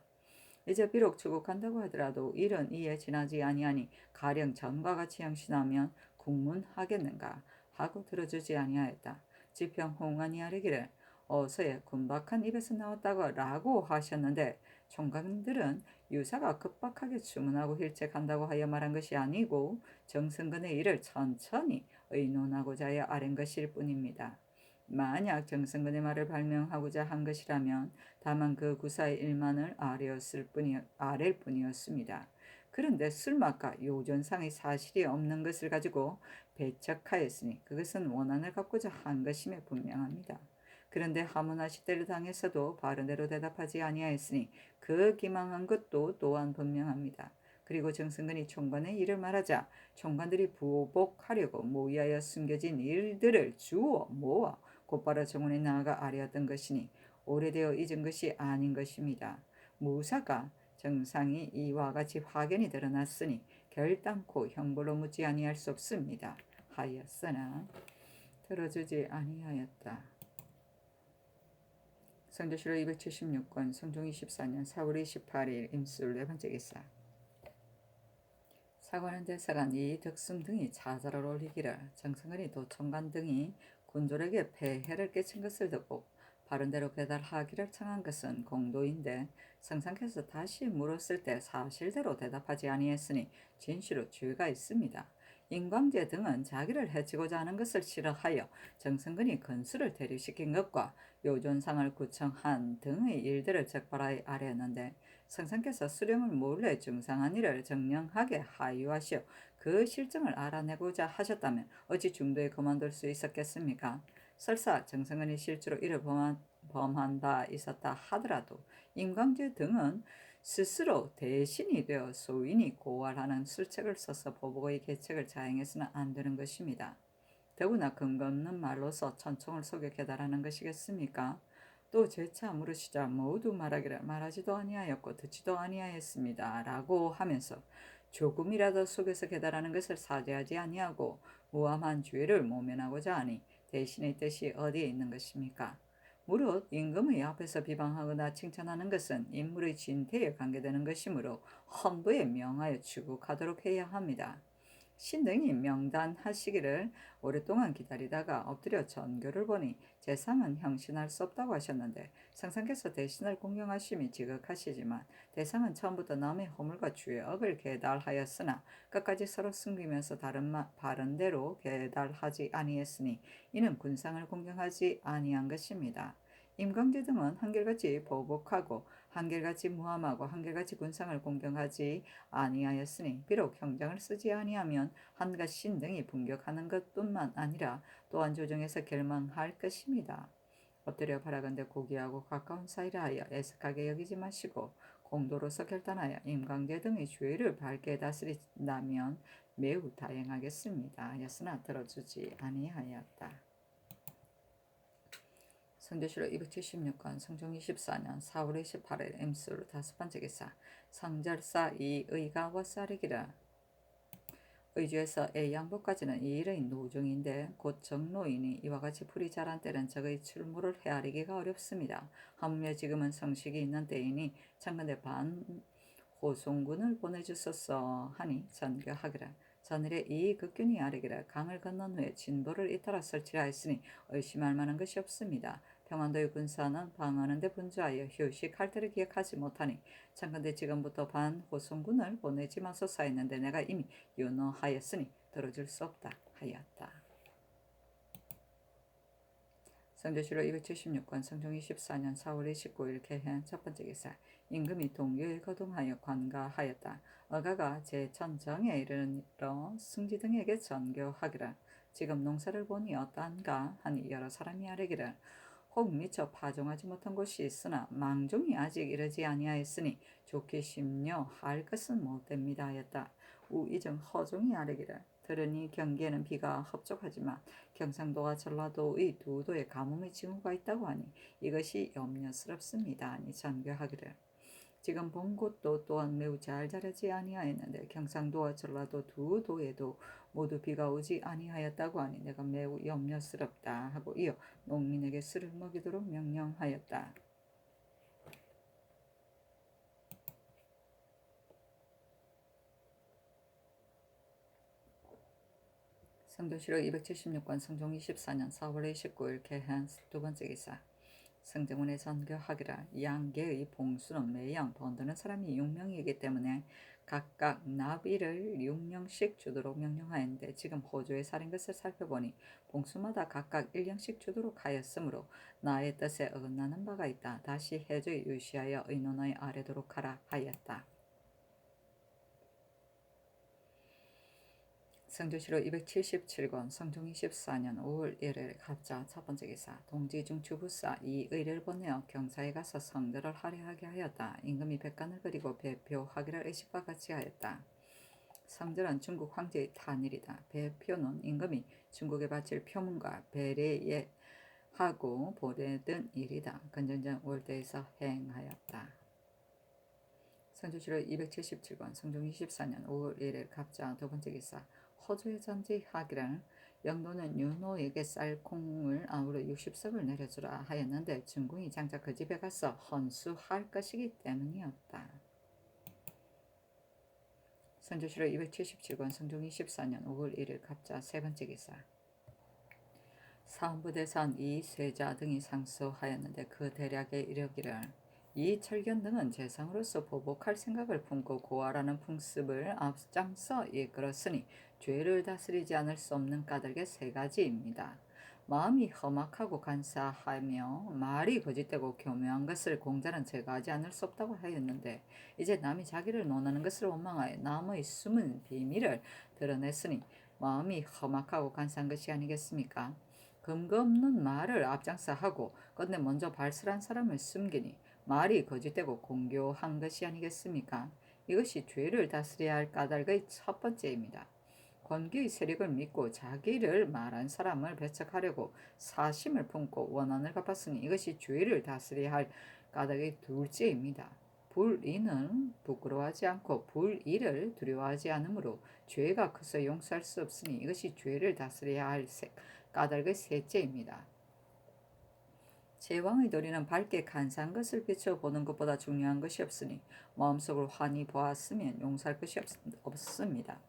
이제 비록 추국한다고 하더라도 일은 이에 지나지 아니하니 가령 전과 같이 형신하면 국문하겠는가 하고 들어주지 아니하였다. 지평홍안이 아뢰기를 어서의 군박한 입에서 나왔다고 라고 하셨는데 총각들은 유사가 급박하게 주문하고 일찍한다고 하여 말한 것이 아니고 정승근의 일을 천천히 의논하고자 하여 아랜 것일 뿐입니다. 만약 정승근의 말을 발명하고자 한 것이라면 다만 그 구사의 일만을 아랠 뿐이었습니다. 그런데 술맛과 요전상의 사실이 없는 것을 가지고 배척하였으니 그것은 원한을 갖고자 한 것임에 분명합니다. 그런데 하문화 시대를 당해서도 바른대로 대답하지 아니하였으니 그 기망한 것도 또한 분명합니다. 그리고 정승근이 총관의 일을 말하자 총관들이 보복하려고 모의하여 숨겨진 일들을 주워 모아 곧바로 정원에 나아가 아뢰었던 것이니 오래되어 잊은 것이 아닌 것입니다. 무사가 정상이 이와 같이 확연히 드러났으니 결단코 형벌로 묻지 아니할 수 없습니다. 하였으나 들어주지 아니하였다. 성조실록 276권 성종 24년 4월 28일 임술 네 번째 기사. 사관은 대사관 이 덕순 등이 자자를 올리기를 정승은이 도청관 등이 군졸에게 폐해를 끼친 것을 듣고 바른대로 배달하기를 청한 것은 공도인데 성상께서 다시 물었을 때 사실대로 대답하지 아니했으니 진실로 죄가 있습니다. 인광제 등은 자기를 해치고자 하는 것을 싫어하여 정승근이 건수를 대류시킨 것과 요존상을 구청한 등의 일들을 적발하여 아뢰었는데 성상께서 수령을 몰래 중상한 일을 정령하게 하유하시어 그 실정을 알아내고자 하셨다면 어찌 중도에 그만둘 수 있었겠습니까? 설사 정승근이 실제로 이를 범한 바 있었다 하더라도 인광제 등은 스스로 대신이 되어 소인이 고발하는 술책을 써서 보복의 계책을 자행해서는 안 되는 것입니다. 더구나 근거 없는 말로서 천총을 속여 깨달하는 것이겠습니까? 또 재차 물으시자 모두 말하기를 말하지도 아니하였고 듣지도 아니하였습니다. 라고 하면서 조금이라도 속여서 깨달하는 것을 사죄하지 아니하고 무함한 죄를 모면하고자 하니 대신의 뜻이 어디에 있는 것입니까? 무릇 임금의 앞에서 비방하거나 칭찬하는 것은 인물의 진태에 관계되는 것이므로 헌부에 명하여 추국하도록 해야 합니다. 신등이 명단하시기를 오랫동안 기다리다가 엎드려 전교를 보니 재상은 형신할 수 없다고 하셨는데 상상께서 대신을 공경하심이 지극하시지만 대상은 처음부터 남의 허물과 죄악을 계달하였으나 끝까지 서로 숨기면서 바른 대로 계달하지 아니했으니 이는 군상을 공경하지 아니한 것입니다. 임광재 등은 한결같이 보복하고 한결같이 무함하고 한결같이 군상을 공경하지 아니하였으니 비록 형장을 쓰지 아니하면 한갓 신등이 분격하는 것뿐만 아니라 또한 조정에서 결망할 것입니다. 엎드려 바라건대 고귀하고 가까운 사이라 하여 애석하게 여기지 마시고 공도로서 결단하여 임광재 등의 죄를 밝게 다스린다면 매우 다행하겠습니다. 하였으나 들어주지 아니하였다. 성조실록 276권 성종 24년 4월 28일 임수로 5번째 기사 상절사 이의가 워싸르기라. 의주에서 A양보까지는 이 일의 노중인데 곧 정노인이 이와 같이 풀이 자란 때는 적의 출몰을 헤아리기가 어렵습니다. 하물며 지금은 성식이 있는 때이니 창건대 반 호송군을 보내주소서 하니 전교하기라. 전일에 이 극균이 아뢰기라. 강을 건넌 후에 진보를 잇따라 설치라 했으니 의심할 만한 것이 없습니다. 평안도의 군사는 방어하는 데 분주하여 휴식할 때를 기억하지 못하니 창건대 지금부터 반호송군을 보내지 마소서 했는데 내가 이미 윤호하였으니 들어줄 수 없다 하였다. 성조실록 276권 성종 24년 4월 29일 개현 첫번째 기사 임금이 동교에 거동하여 관가하였다. 어가가 제천정에 이르러 승지 등에게 전교하기라. 지금 농사를 보니 어떠한가 하니 여러 사람이 아뢰기를 혹 미처 파종하지 못한 곳이 있으나 망종이 아직 이르지 아니하였으니 좋게 심려할 것은 못됩니다 하였다. 우이정 허종이 아뢰기를 들으니 경기에는 비가 흡족하지만 경상도와 전라도의 두 도에 가뭄의 징후가 있다고 하니 이것이 염려스럽습니다 하니 전교하기를 지금 본 곳도 또한 매우 잘 자라지 아니하였는데 경상도와 전라도 두 도에도 모두 비가 오지 아니하였다고 하니 내가 매우 염려스럽다 하고 이어 농민에게 술을 먹이도록 명령하였다. 성조실록 276권 성종 24년 4월 29일 개한 두번째 기사 성정원의 전교하기라. 양계의 봉수는 매양 번드는 사람이 6명이기 때문에 각각 나비를 6령씩 주도록 명령하였는데 지금 호조에 살인 것을 살펴보니 봉수마다 각각 1령씩 주도록 하였으므로 나의 뜻에 어긋나는 바가 있다. 다시 해주에 유시하여 의논의 아래도록 하라 하였다. 성조실록 277권 성종 24년 5월 1일 갑자 첫번째 기사 동지중 주부사 이의를 보내어 경사에 가서 성들을 할애하게 하였다. 임금이 백관을 그리고 배표하기를 의식과 같이 하였다. 성들은 중국 황제의 탄일이다. 배표는 임금이 중국에 바칠 표문과 배례하고 보내던 일이다. 근전전 월대에서 행하였다. 성조실록 277권 성종 24년 5월 1일 갑자 두번째 기사 호주에 전지하기를 영도는 윤호에게 쌀콩을 아우러 60석을 내려주라 하였는데 중궁이 장작 그 집에 가서 헌수할 것이기 때문이었다. 성조실록 277권 성종 24년 5월 1일 갑자 세번째 기사 사헌부대사원 이세자 등이 상소하였는데 그 대략에 이르기를 이 철견 등은 재상으로서 보복할 생각을 품고 고아라는 풍습을 앞장서 이끌었으니 죄를 다스리지 않을 수 없는 까닭의 세 가지입니다. 마음이 험악하고 간사하며 말이 거짓되고 교묘한 것을 공자는 제거하지 않을 수 없다고 하였는데 이제 남이 자기를 논하는 것을 원망하여 남의 숨은 비밀을 드러냈으니 마음이 험악하고 간사한 것이 아니겠습니까? 근거 없는 말을 앞장서 하고 끝내 먼저 발설한 사람을 숨기니 말이 거짓되고 공교한 것이 아니겠습니까? 이것이 죄를 다스려야 할 까닭의 첫 번째입니다. 권기의 세력을 믿고 자기를 말한 사람을 배척하려고 사심을 품고 원한을 갚았으니 이것이 죄를 다스려야 할 까닭의 둘째입니다. 불의는 부끄러워하지 않고 불의를 두려워하지 않으므로 죄가 커서 용서할 수 없으니 이것이 죄를 다스려야 할 까닭의 셋째입니다. 제왕의 도리는 밝게 간사한 것을 비춰보는 것보다 중요한 것이 없으니 마음속으로 환히 보았으면 용서할 것이 없습니다.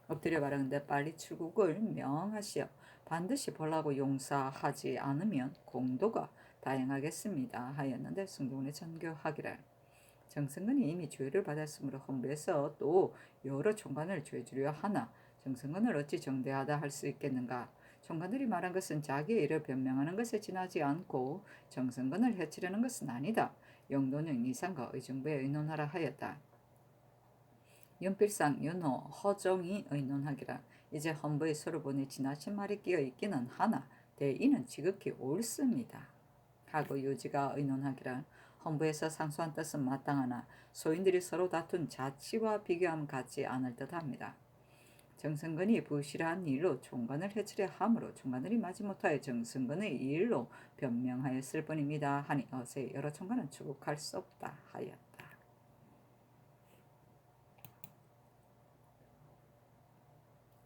엎드려 바라는데 빨리 출국을 명하시어 반드시 벌하고 용서하지 않으면 공도가 다행하겠습니다 하였는데 승조원이 전교하기를 정승근이 이미 죄를 받았으므로 헌부에서 또 여러 총관을 죄주려 하나 정승근을 어찌 정대하다 할 수 있겠는가. 총관들이 말한 것은 자기의 일을 변명하는 것에 지나지 않고 정승근을 해치려는 것은 아니다. 영도는 이상과 의정부에 의논하라 하였다. 연필상 윤호 허정이 의논하기라. 이제 헌부의 서로 보니 지나친 말이 끼어 있기는 하나 대의는 지극히 옳습니다. 하고 유지가 의논하기라. 헌부에서 상소한 뜻은 마땅하나 소인들이 서로 다툰 자치와 비교하면 같지 않을 듯합니다. 정승근이 부실한 일로 총관을 해치려 하므로 총관들이 마지못하여 정승근의 일로 변명하였을 뿐입니다. 하니 어세 여러 총관은 추국할 수 없다 하였다.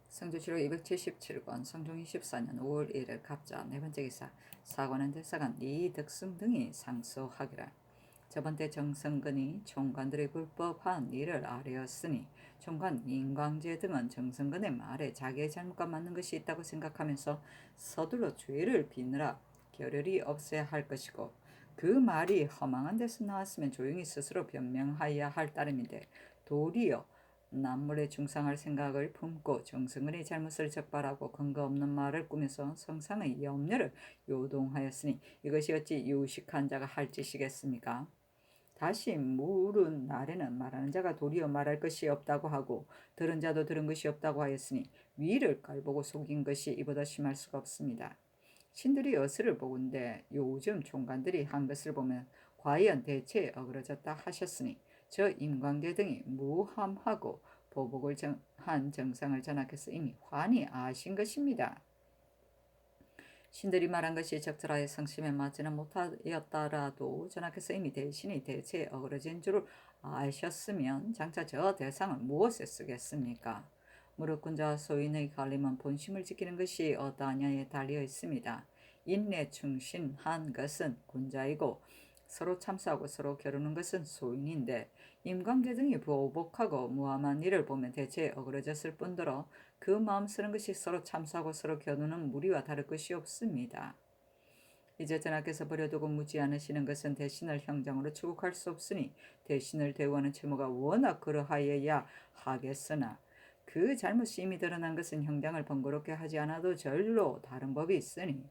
성조실록 277권 성종 24년 5월 1일 갑자 네번째 기사 사관원 대사관 이덕승 등이 상소하기라. 저번때 정승근이 총관들의 불법한 일을 아뢰었으니 총관 인광재 등은 정승근의 말에 자기의 잘못과 맞는 것이 있다고 생각하면서 서둘러 죄를 비느라 결혈이 없어야 할 것이고 그 말이 허망한 데서 나왔으면 조용히 스스로 변명하여야 할 따름인데 도리어 남물에 중상할 생각을 품고 정승근의 잘못을 적발하고 근거 없는 말을 꾸며서 성상의 염려를 요동하였으니 이것이 어찌 유식한 자가 할 짓이겠습니까? 다시 물은 날에는 말하는 자가 도리어 말할 것이 없다고 하고 들은 자도 들은 것이 없다고 하였으니 위를 깔보고 속인 것이 이보다 심할 수가 없습니다. 신들이 어스를 보건대 요즘 총관들이 한 것을 보면 과연 대체에 어그러졌다 하셨으니 저 임광재 등이 무함하고 보복을 한 정상을 전하께서 이미 환히 아신 것입니다. 신들이 말한 것이 적절하여 성심에 맞지는 못하였다라도 전하께서 이미 대신이 대체에 어그러진 줄을 아셨으면 장차 저 대상을 무엇에 쓰겠습니까? 무릇군자 소인의 관리만 본심을 지키는 것이 어떠하냐에 달려 있습니다. 인내 충신한 것은 군자이고 서로 참사하고 서로 겨루는 것은 소인인데 임광재 등이 보복하고 무함한 일을 보면 대체에 어그러졌을 뿐더러 그 마음 쓰는 것이 서로 참사하고 서로 겨누는 무리와 다를 것이 없습니다. 이제 전하께서 버려두고 묻지 않으시는 것은 대신을 형장으로 추국할 수 없으니 대신을 대우하는 채무가 워낙 그러하여야 하겠으나 그 잘못이 이미 드러난 것은 형장을 번거롭게 하지 않아도 절로 다른 법이 있으니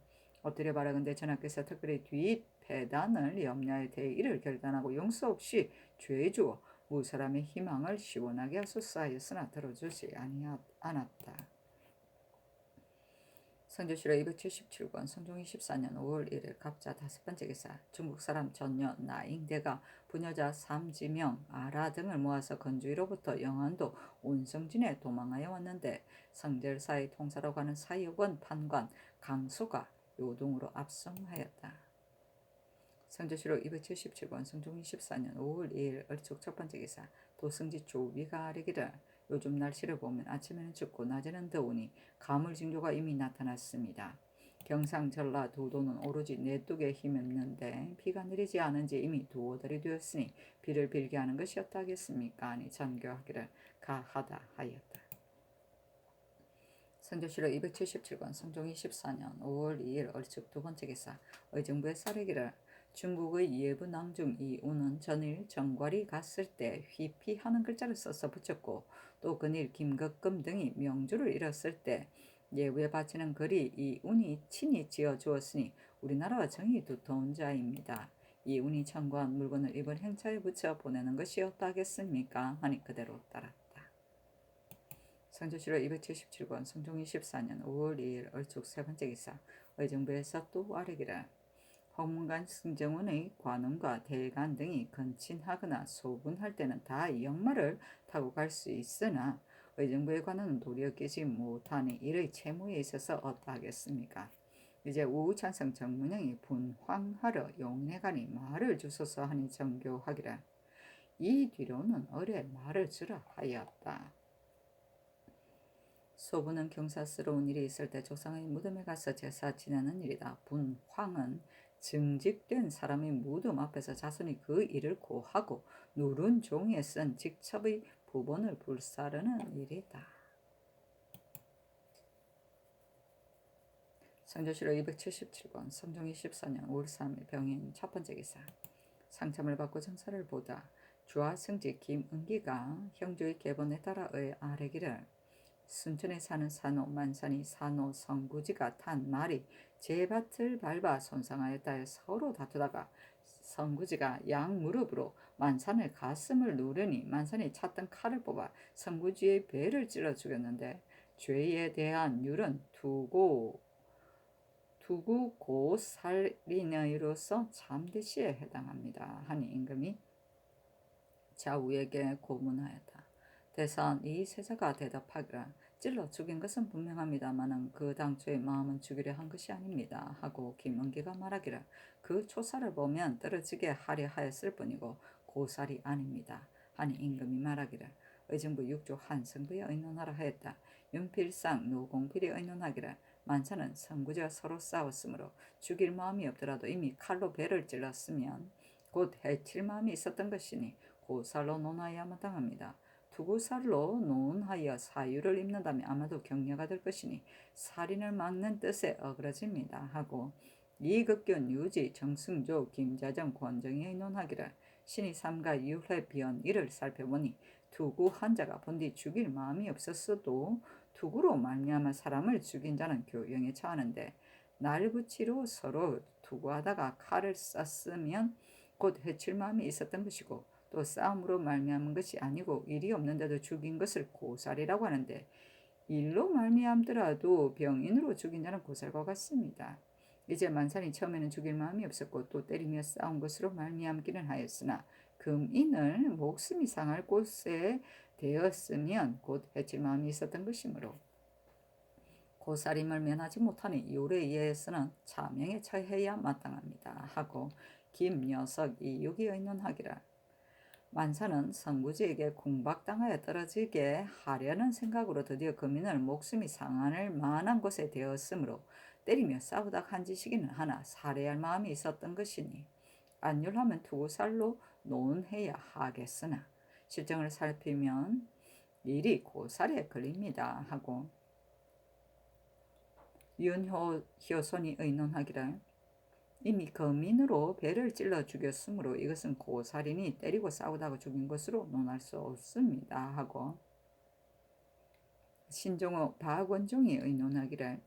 엎드려 바라건대 전하께서 특별히 뒷패단을 염려하여 대의를 결단하고 용서 없이 죄주어 무사람의 희망을 시원하게 하소서 하였으나 들어주지 않았다. 성조실록 277권 성종 24년 5월 1일 갑자 다섯번째 기사 중국 사람 전녀 나잉대가 부녀자 삼지명 아라 등을 모아서 건주이로부터 영안도 온성진에 도망하여 왔는데 성절사의 통사라고 하는 사역원 판관 강소가 요동으로 압송하였다. 성조실록 277권 성종 24년 5월 2일 얼축 첫번째 기사 도승지 조비가 아뢰기를 요즘 날씨를 보면 아침에는 춥고 낮에는 더우니 가물징조가 이미 나타났습니다. 경상 전라 두 도는 오로지 내뚝에 힘없는데 비가 내리지 않은 지 이미 두어 달이 되었으니 비를 빌게 하는 것이 어떠하겠습니까? 아니 전교하기를 가하다 하였다. 성조실록 277권 성종 24년 5월 2일 얼축 두번째 기사 의정부의 사례기를 중국의 예부 낭중 이우는 전일 정괄이 갔을 때 휘피하는 글자를 써서 붙였고 또 그일 김거금 등이 명주를 잃었을 때 예부에 바치는 글이 이운이 친히 지어 주었으니 우리나라와 정이 두터운 자입니다. 이운이 청구한 물건을 이번 행차에 붙여 보내는 것이 어떠하겠습니까? 하니 그대로 따랐다. 성조실록 277권 성종 24년 5월 2일 얼축 세번째 기사 의정부에서 또 아뢰기를 홍문관 승정원의 관원과 대관 등이 건친하거나 소분할 때는 다 역마를 타고 갈 수 있으나 의정부의 관원은 도리어 끼지 못하니 이의 채무에 있어서 어떠하겠습니까? 이제 우찬성 정문영이 분황하러 용인에 가니 말을 주소서 하니 정교하기라. 이 뒤로는 어뢰 말을 주라 하였다. 소부는 경사스러운 일이 있을 때 조상의 무덤에 가서 제사 지내는 일이다. 분황은 증직된 사람의 무덤 앞에서 자손이 그 일을 고하고 누른 종이에 쓴 직첩의 부본을 불사르는 일이다. 성조실록 277권 성종 24년 5월 3일 병인 첫 번째 기사. 상참을 받고 정사를 보다 주하 승지 김은기가 형조의 계본에 따라 아뢰기를 순천에 사는 산호 만산이 산호 성구지가 탄 말이 제 밭을 밟아 손상하였다 해 서로 다투다가 성구지가 양 무릎으로 만산의 가슴을 누르니 만산이 찾던 칼을 뽑아 성구지의 배를 찔러 죽였는데 죄에 대한 율은 두고 고살인의로서 잠대시에 해당합니다. 하니 임금이 좌우에게 고문하였다. 대사한 이 세자가 대답하기를 찔러 죽인 것은 분명합니다마는 그 당초의 마음은 죽이려 한 것이 아닙니다. 하고 김은기가 말하기를 그 초사를 보면 떨어지게 하려 하였을 뿐이고 고살이 아닙니다. 하니 임금이 말하기를 의정부 6조 한성부에 의논하라 하였다. 윤필상 노공필이 의논하기를 만사는 성구지와 서로 싸웠으므로 죽일 마음이 없더라도 이미 칼로 배를 찔렀으면 곧 해칠 마음이 있었던 것이니 고살로 논하여야 마땅합니다. 투구살로 논하여 사유를 입는다면 아마도 격려가 될 것이니 살인을 막는 뜻에 어그러집니다. 하고 이극균 유지 정승조 김자정 권정희의 논하기를 신이 삼가 유해 비언 이를 살펴보니 투구 한자가 본디 죽일 마음이 없었어도 투구로 말미암아 사람을 죽인 자는 교영에 처하는데 날붙이로 서로 투구하다가 칼을 쐈으면 곧 해칠 마음이 있었던 것이고 또 싸움으로 말미암은 것이 아니고 일이 없는데도 죽인 것을 고살이라고 하는데 일로 말미암더라도 병인으로 죽인 자는 고살과 같습니다. 이제 만산이 처음에는 죽일 마음이 없었고 또 때리며 싸운 것으로 말미암기는 하였으나 금인을 목숨이 상할 곳에 되었으면 곧 해칠 마음이 있었던 것이므로 고살임을 면하지 못하니 요래에 의해서는 차명에 처해야 마땅합니다. 하고 김여석이 유기 의논하기를 만사는 성구지에게 공박당하여 떨어지게 하려는 생각으로 드디어 금인을 목숨이 상할 만한 곳에 되었으므로 때리며 싸우다 간지시기는 하나 살해할 마음이 있었던 것이니 안율하면 투구살로 논해야 하겠으나 실정을 살피면 일이 고살에 걸립니다. 하고 윤효손이 의논하기를 이미 거민으로 배를 찔러 죽였으므로 이것은 고살인이 때리고 싸우다가 죽인 것으로 논할 수 없습니다. 하고 신종호 박원종이 의논하기를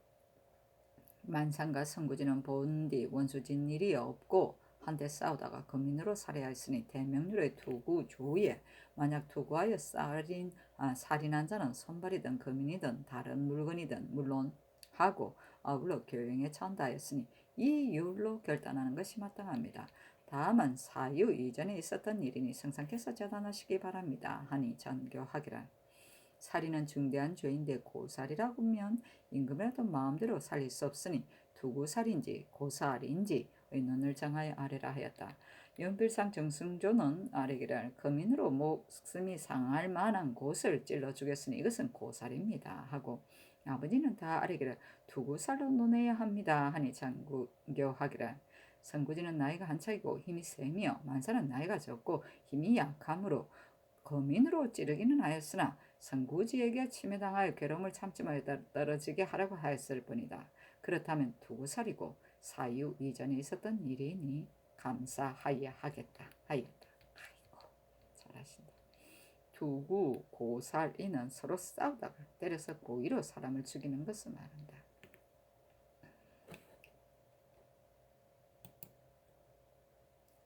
만산과 성구지는 본디 원수진 일이 없고 한때 싸우다가 거민으로 살해하였으니 대명률의 투구 조에 만약 투구하여 살인한 자는 손발이든 거민이든 다른 물건이든 물론 하고 아울러 교영에 처한다 하였으니 이 율로 결단하는 것이 마땅합니다. 다만 사유 이전에 있었던 일이니 성상께서 재단하시기 바랍니다. 하니 전교하기를 살인은 중대한 죄인데 고살이라고 하면 임금이라도 마음대로 살릴 수 없으니 투구살인지 고살인지 의논을 정하여 아뢰라 하였다. 윤필상 정승조는 아뢰기를 거민으로 목숨이 상할 만한 곳을 찔러 죽였으니 이것은 고살입니다. 하고 아버지는 다 아뢰기를 투구살로 논해야 합니다. 하니 장구교하기를 성구지는 나이가 한창이고 힘이 세며 만사는 나이가 적고 힘이 약하므로 거민으로 찌르기는 하였으나 성구지에게 침해당하여 괴로움을 참지 말고 떨어지게 하라고 하였을 뿐이다. 그렇다면 투구살이고 사유 이전에 있었던 일이니 감사하여야 하겠다 하였다. 아이고 잘하신다. 투구 고살이는 서로 싸우다가 때려서 고의로 사람을 죽이는 것을 말한다.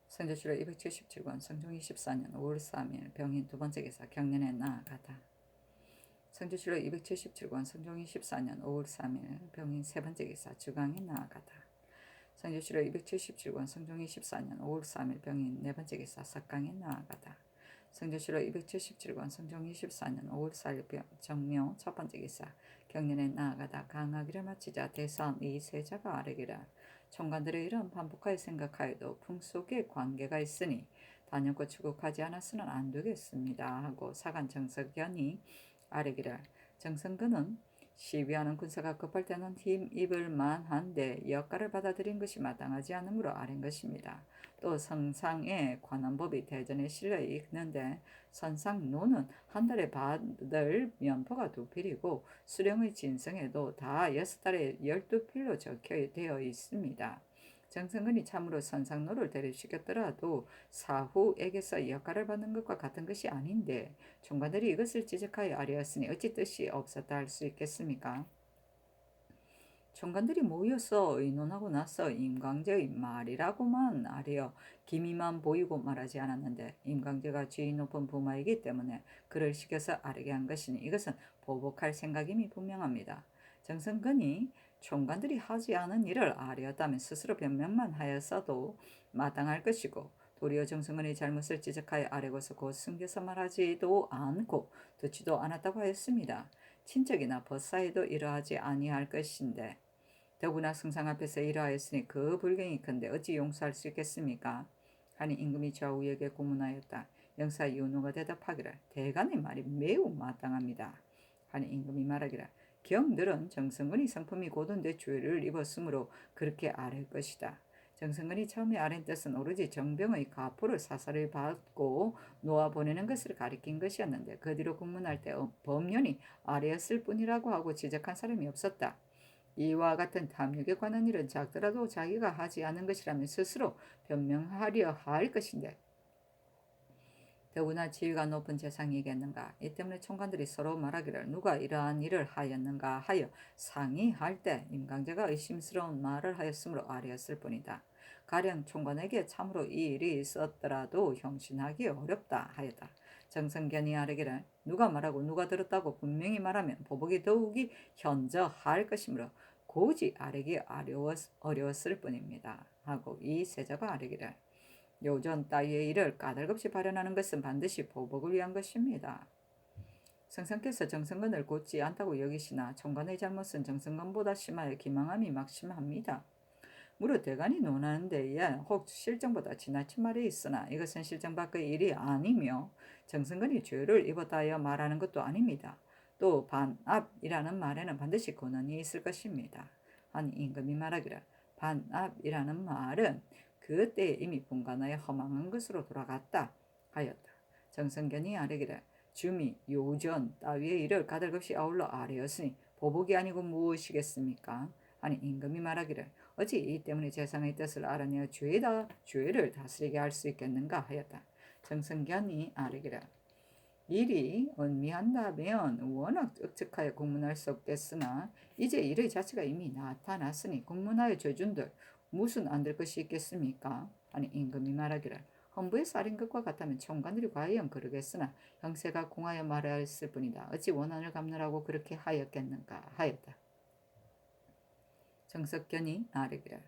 성조실록 277권 성종 24년 5월 3일 병인 두 번째 기사 경련에 나아가다. 성조실록 277권 성종 24년 5월 3일 병인 세 번째 기사 주강에 나아가다. 성조실록 277권 성종 24년 5월 3일 병인 네 번째 기사 석강에 나아가다. 성조실록 277권 성종 24년 5월 4일 정묘 첫 번째 기사 경련에 나아가다 강하기를 마치자 대사한 이 세자가 아뢰기를 총관들의 일은 반복하여 생각하여도 풍속의 관계가 있으니 단연코 추국하지 않아서는 안 되겠습니다. 하고 사간 정석견이 아뢰기를 정성근은 시비하는 군사가 급할 때는 힘입을 만한데 역가를 받아들인 것이 마땅하지 않으므로 아뢰는 것입니다. 또 성상에 관한 법이 대전에 실려 있는데 선상노는 한 달에 받을 면포가 2필이고 수령의 진성에도 다 6달에 12필로 적혀 되어 있습니다. 정성근이 참으로 선상노를 대립시켰더라도 사후에게서 역할을 받는 것과 같은 것이 아닌데 총관들이 이것을 지적하여 아뢰었으니 어찌 뜻이 없었다 할 수 있겠습니까? 총관들이 모여서 의논하고 나서 임광재의 말이라고만 아뢰어 기미만 보이고 말하지 않았는데 임광재가 지위 높은 부마이기 때문에 그를 시켜서 아뢰게 한 것이니 이것은 보복할 생각임이 분명합니다. 정성근이 총관들이 하지 않은 일을 아뢰었다면 스스로 변명만 하였어도 마땅할 것이고 도리어 정성근의 잘못을 지적하여 아뢰고서 곧 숨겨서 말하지도 않고 듣지도 않았다고 하였습니다. 친척이나 벗사에도 이러하지 아니할 것인데 더구나 승상 앞에서 이러하였으니 그 불경이 큰데 어찌 용서할 수 있겠습니까? 하니 임금이 좌우에게 고문하였다. 영사 윤호가 대답하기를 대간의 말이 매우 마땅합니다. 하니 임금이 말하기를 경들은 정성근이 성품이 고든데 죄를 입었으므로 그렇게 아랠 것이다. 정성근이 처음에 아랜 뜻은 오로지 정병의 가포를 사살을 받고 놓아보내는 것을 가리킨 것이었는데 그 뒤로 국문할 때 범연이 아뢰었을 뿐이라고 하고 지적한 사람이 없었다. 이와 같은 탐욕에 관한 일은 작더라도 자기가 하지 않은 것이라면 스스로 변명하려 할 것인데 더구나 지위가 높은 재상이겠는가. 이 때문에 총관들이 서로 말하기를 누가 이러한 일을 하였는가 하여 상의할 때 임강재가 의심스러운 말을 하였으므로 아뢰었을 뿐이다. 가령 총관에게 참으로 이 일이 있었더라도 형신하기 어렵다 하였다. 정성견이 아뢰기를 누가 말하고 누가 들었다고 분명히 말하면 보복이 더욱이 현저할 것이므로 고지 아뢰기 어려웠을 뿐입니다. 하고 이 세자가 아뢰기를 요전 따위의 일을 까닭없이 발현하는 것은 반드시 보복을 위한 것입니다. 성상께서 정성근을 곧지 않다고 여기시나 총관의 잘못은 정성근보다 심하여 기망함이 막심합니다. 무릇 대간이 논하는 데에 혹 실정보다 지나친 말이 있으나 이것은 실정 밖의 일이 아니며 정성근이 죄를 입었다 하여 말하는 것도 아닙니다. 또 반압이라는 말에는 반드시 근원이 있을 것입니다. 한 임금이 말하기를 반압이라는 말은 그때에 이미 분간하여 허망한 것으로 돌아갔다 하였다. 정성견이 아뢰기를 주미 요전 따위의 일을 까닭없이 아울러 아뢰었으니 보복이 아니고 무엇이겠습니까? 하니 임금이 말하기를 어찌 이 때문에 재상의 뜻을 알아내어 죄를 다스리게 할 수 있겠는가 하였다. 정성견이 아뢰기를 일이 은미한다면 워낙 억측하여 공문할 수 없겠으나 이제 일의 자체가 이미 나타났으니 공문하여 죄준들 무슨 안 될 것이 있겠습니까? 아니 임금이 말하기를 헌부에 쌀인 것과 같다면 총관들이 과연 그러겠으나 형세가 공하여 말하였을 뿐이다. 어찌 원한을 갚느라고 그렇게 하였겠는가 하였다. 정석견이 아뢰기를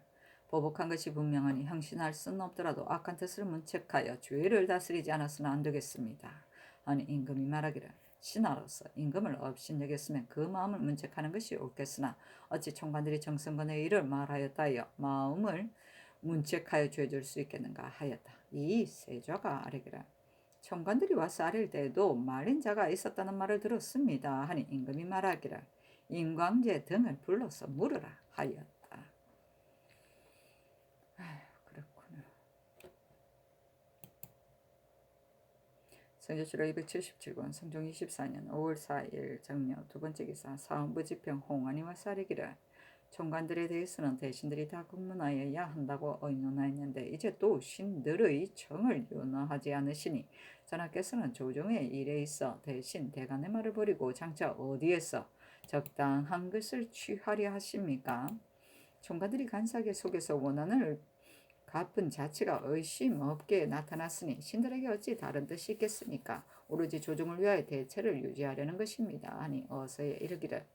보복한 것이 분명하니 형신할 수는 없더라도 악한 뜻을 문책하여 죄를 다스리지 않았으나 안 되겠습니다. 아니 임금이 말하기를 신하로서 임금을 업신여겼으면 그 마음을 문책하는 것이 옳겠으나 어찌 총관들이 정성근의 일을 말하였다여 마음을 문책하여 죄줄 수 있겠는가 하였다. 이 세자가 아뢰기를 총관들이 와서 아랠 때에도 말린 자가 있었다는 말을 들었습니다. 하니 임금이 말하기를 임광재 등을 불러서 물으라 하였다. 그렇군요. 성제주로 277권 성종 24년 5월 4일 정묘 두번째 기사 사헌부지평 홍안이와 사리기를 총관들에 대해서는 대신들이 다 국문하여야 한다고 의논하였는데 이제 또 신들의 청을 윤허하지 않으시니 전하께서는 조정의 일에 있어 대신 대간의 말을 버리고 장차 어디에서 적당한 것을 취하려 하십니까? 총관들이 간사하게 속에서 원한을 갚은 자체가 의심 없게 나타났으니 신들에게 어찌 다른 뜻이 있겠습니까? 오로지 조정을 위하여 대체를 유지하려는 것입니다. 아니 어서에 이르기를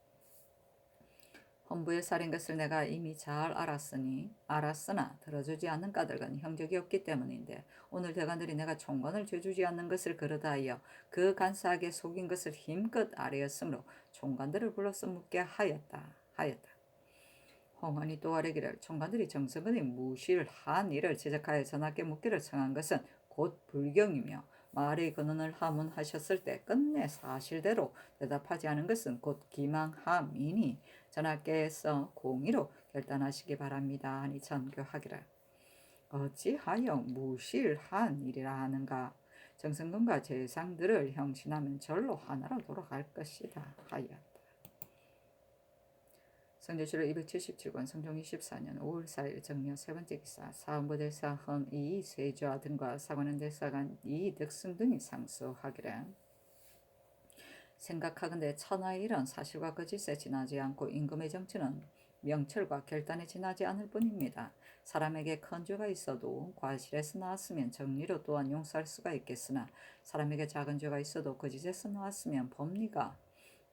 헌부에 살인 것을 내가 이미 잘 알았으나 들어주지 않는 까닭은 형적이 없기 때문인데 오늘 대관들이 내가 총관을 죄주지 않는 것을 그러다 하여 그 간사하게 속인 것을 힘껏 아뢰었으므로 총관들을 불러서 묻게 하였다. 홍헌이 또 아뢰기를 총관들이 정성근의 무시를 한 일을 지적하여 전하께 묻기를 청한 것은 곧 불경이며 말의 근원을 하문하셨을 때 끝내 사실대로 대답하지 않은 것은 곧 기망함이니 전하께서 공의로 결단하시기 바랍니다. 하니 전교하기를 어찌하여 무실한 일이라 하는가. 정성군과 재상들을 형신하면 절로 하나로 돌아갈 것이다 하였다. 성조실록 277권 성종 24년 5월 4일 정묘 세 번째 기사 사원부대사 헌이 세좌 등과 사관원 대사관 이덕승 등이 상소하기를 생각하건대 천하의 일은 사실과 거짓에 지나지 않고 임금의 정치는 명철과 결단에 지나지 않을 뿐입니다. 사람에게 큰 죄가 있어도 과실에서 나왔으면 정리로 또한 용서할 수가 있겠으나 사람에게 작은 죄가 있어도 거짓에서 나왔으면 법리가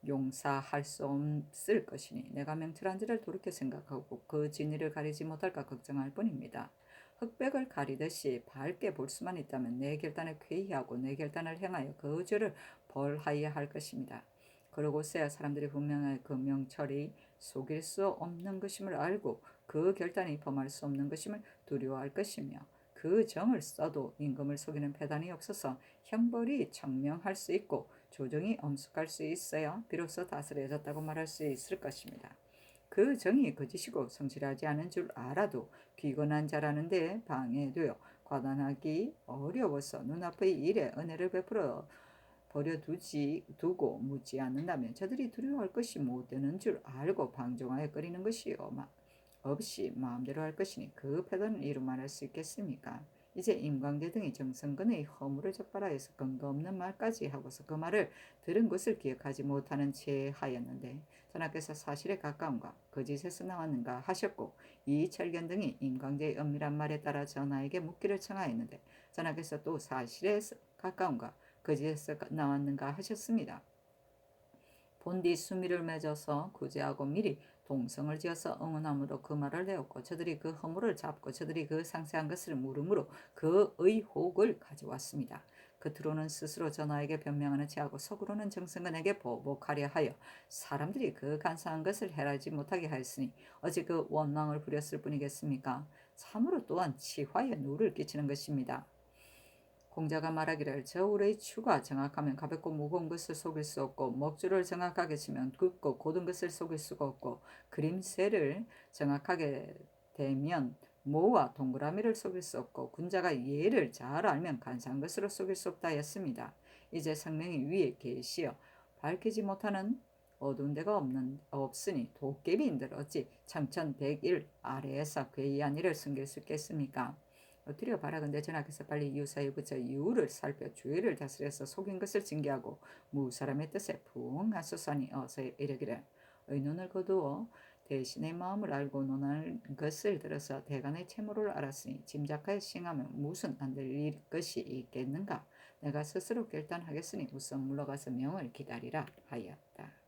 용서할 수 없을 것이니 내가 명철한지를 돌이켜 생각하고 그 진리를 가리지 못할까 걱정할 뿐입니다. 흑백을 가리듯이 밝게 볼 수만 있다면 내 결단에 쾌의하고 내 결단을 행하여 그 죄를 벌하여야 할 것입니다. 그러고서야 사람들이 분명히 그 명철이 속일 수 없는 것임을 알고 그 결단이 범할 수 없는 것임을 두려워할 것이며 그 정을 써도 임금을 속이는 패단이 없어서 형벌이 청명할 수 있고 조정이 엄숙할 수 있어야 비로소 다스려졌다고 말할 수 있을 것입니다. 그 정이 거짓이고 성실하지 않은 줄 알아도 귀건한 자라는 데 방해되어 과단하기 어려워서 눈앞의 일에 은혜를 베풀어 두고 묻지 않는다면 저들이 두려워할 것이 못 되는 줄 알고 방종하여 끓이는 것이 없이 마음대로 할 것이니 그 패단을 이루 말할 수 있겠습니까? 이제 임광대 등이 정성근의 허물을 적발하여서 근거 없는 말까지 하고서 그 말을 들은 것을 기억하지 못하는 채 하였는데 전하께서 사실에 가까운가 거짓에서 나왔는가 하셨고 이철견 등이 임광대의 엄밀한 말에 따라 전하에게 묻기를 청하였는데 전하께서 또 사실에 가까운가 거짓에서 나왔는가 하셨습니다. 본디 수미를 맺어서 구제하고 미리 동성을 지어서 응원함으로 그 말을 내었고 저들이 그 허물을 잡고 저들이 그 상세한 것을 물음으로 그 의혹을 가져왔습니다. 겉으로는 스스로 전하에게 변명하는 체하고 속으로는 정승근에게 보복하려 하여 사람들이 그 간사한 것을 해하지 못하게 하였으니 어찌 그 원망을 부렸을 뿐이겠습니까? 참으로 또한 치화에 누를 끼치는 것입니다. 공자가 말하기를 저울의 추가 정확하면 가볍고 무거운 것을 속일 수 없고 먹줄을 정확하게 치면 굵고 고든 것을 속일 수가 없고 그림새를 정확하게 대면 모와 동그라미를 속일 수 없고 군자가 예를 잘 알면 간사한 것으로 속일 수 없다 했습니다. 이제 성명이 위에 계시어 밝히지 못하는 어두운 데가 없으니 도깨비인들 어찌 청천백일 아래에서 괴이한 일을 숨길 수 있겠습니까? 엎드려 바라건대 전하께서 빨리 유사에 붙여 이유를 살펴 주의를 다스려서 속인 것을 징계하고 무사람의 뜻에 부응하소서니 어서 이르기를 의논을 거두어 대신의 마음을 알고 논할 것을 들어서 대간의 채무를 알았으니 짐작하여 시행하면 무슨 안 될 것이 있겠는가. 내가 스스로 결단하겠으니 우선 물러가서 명을 기다리라 하였다.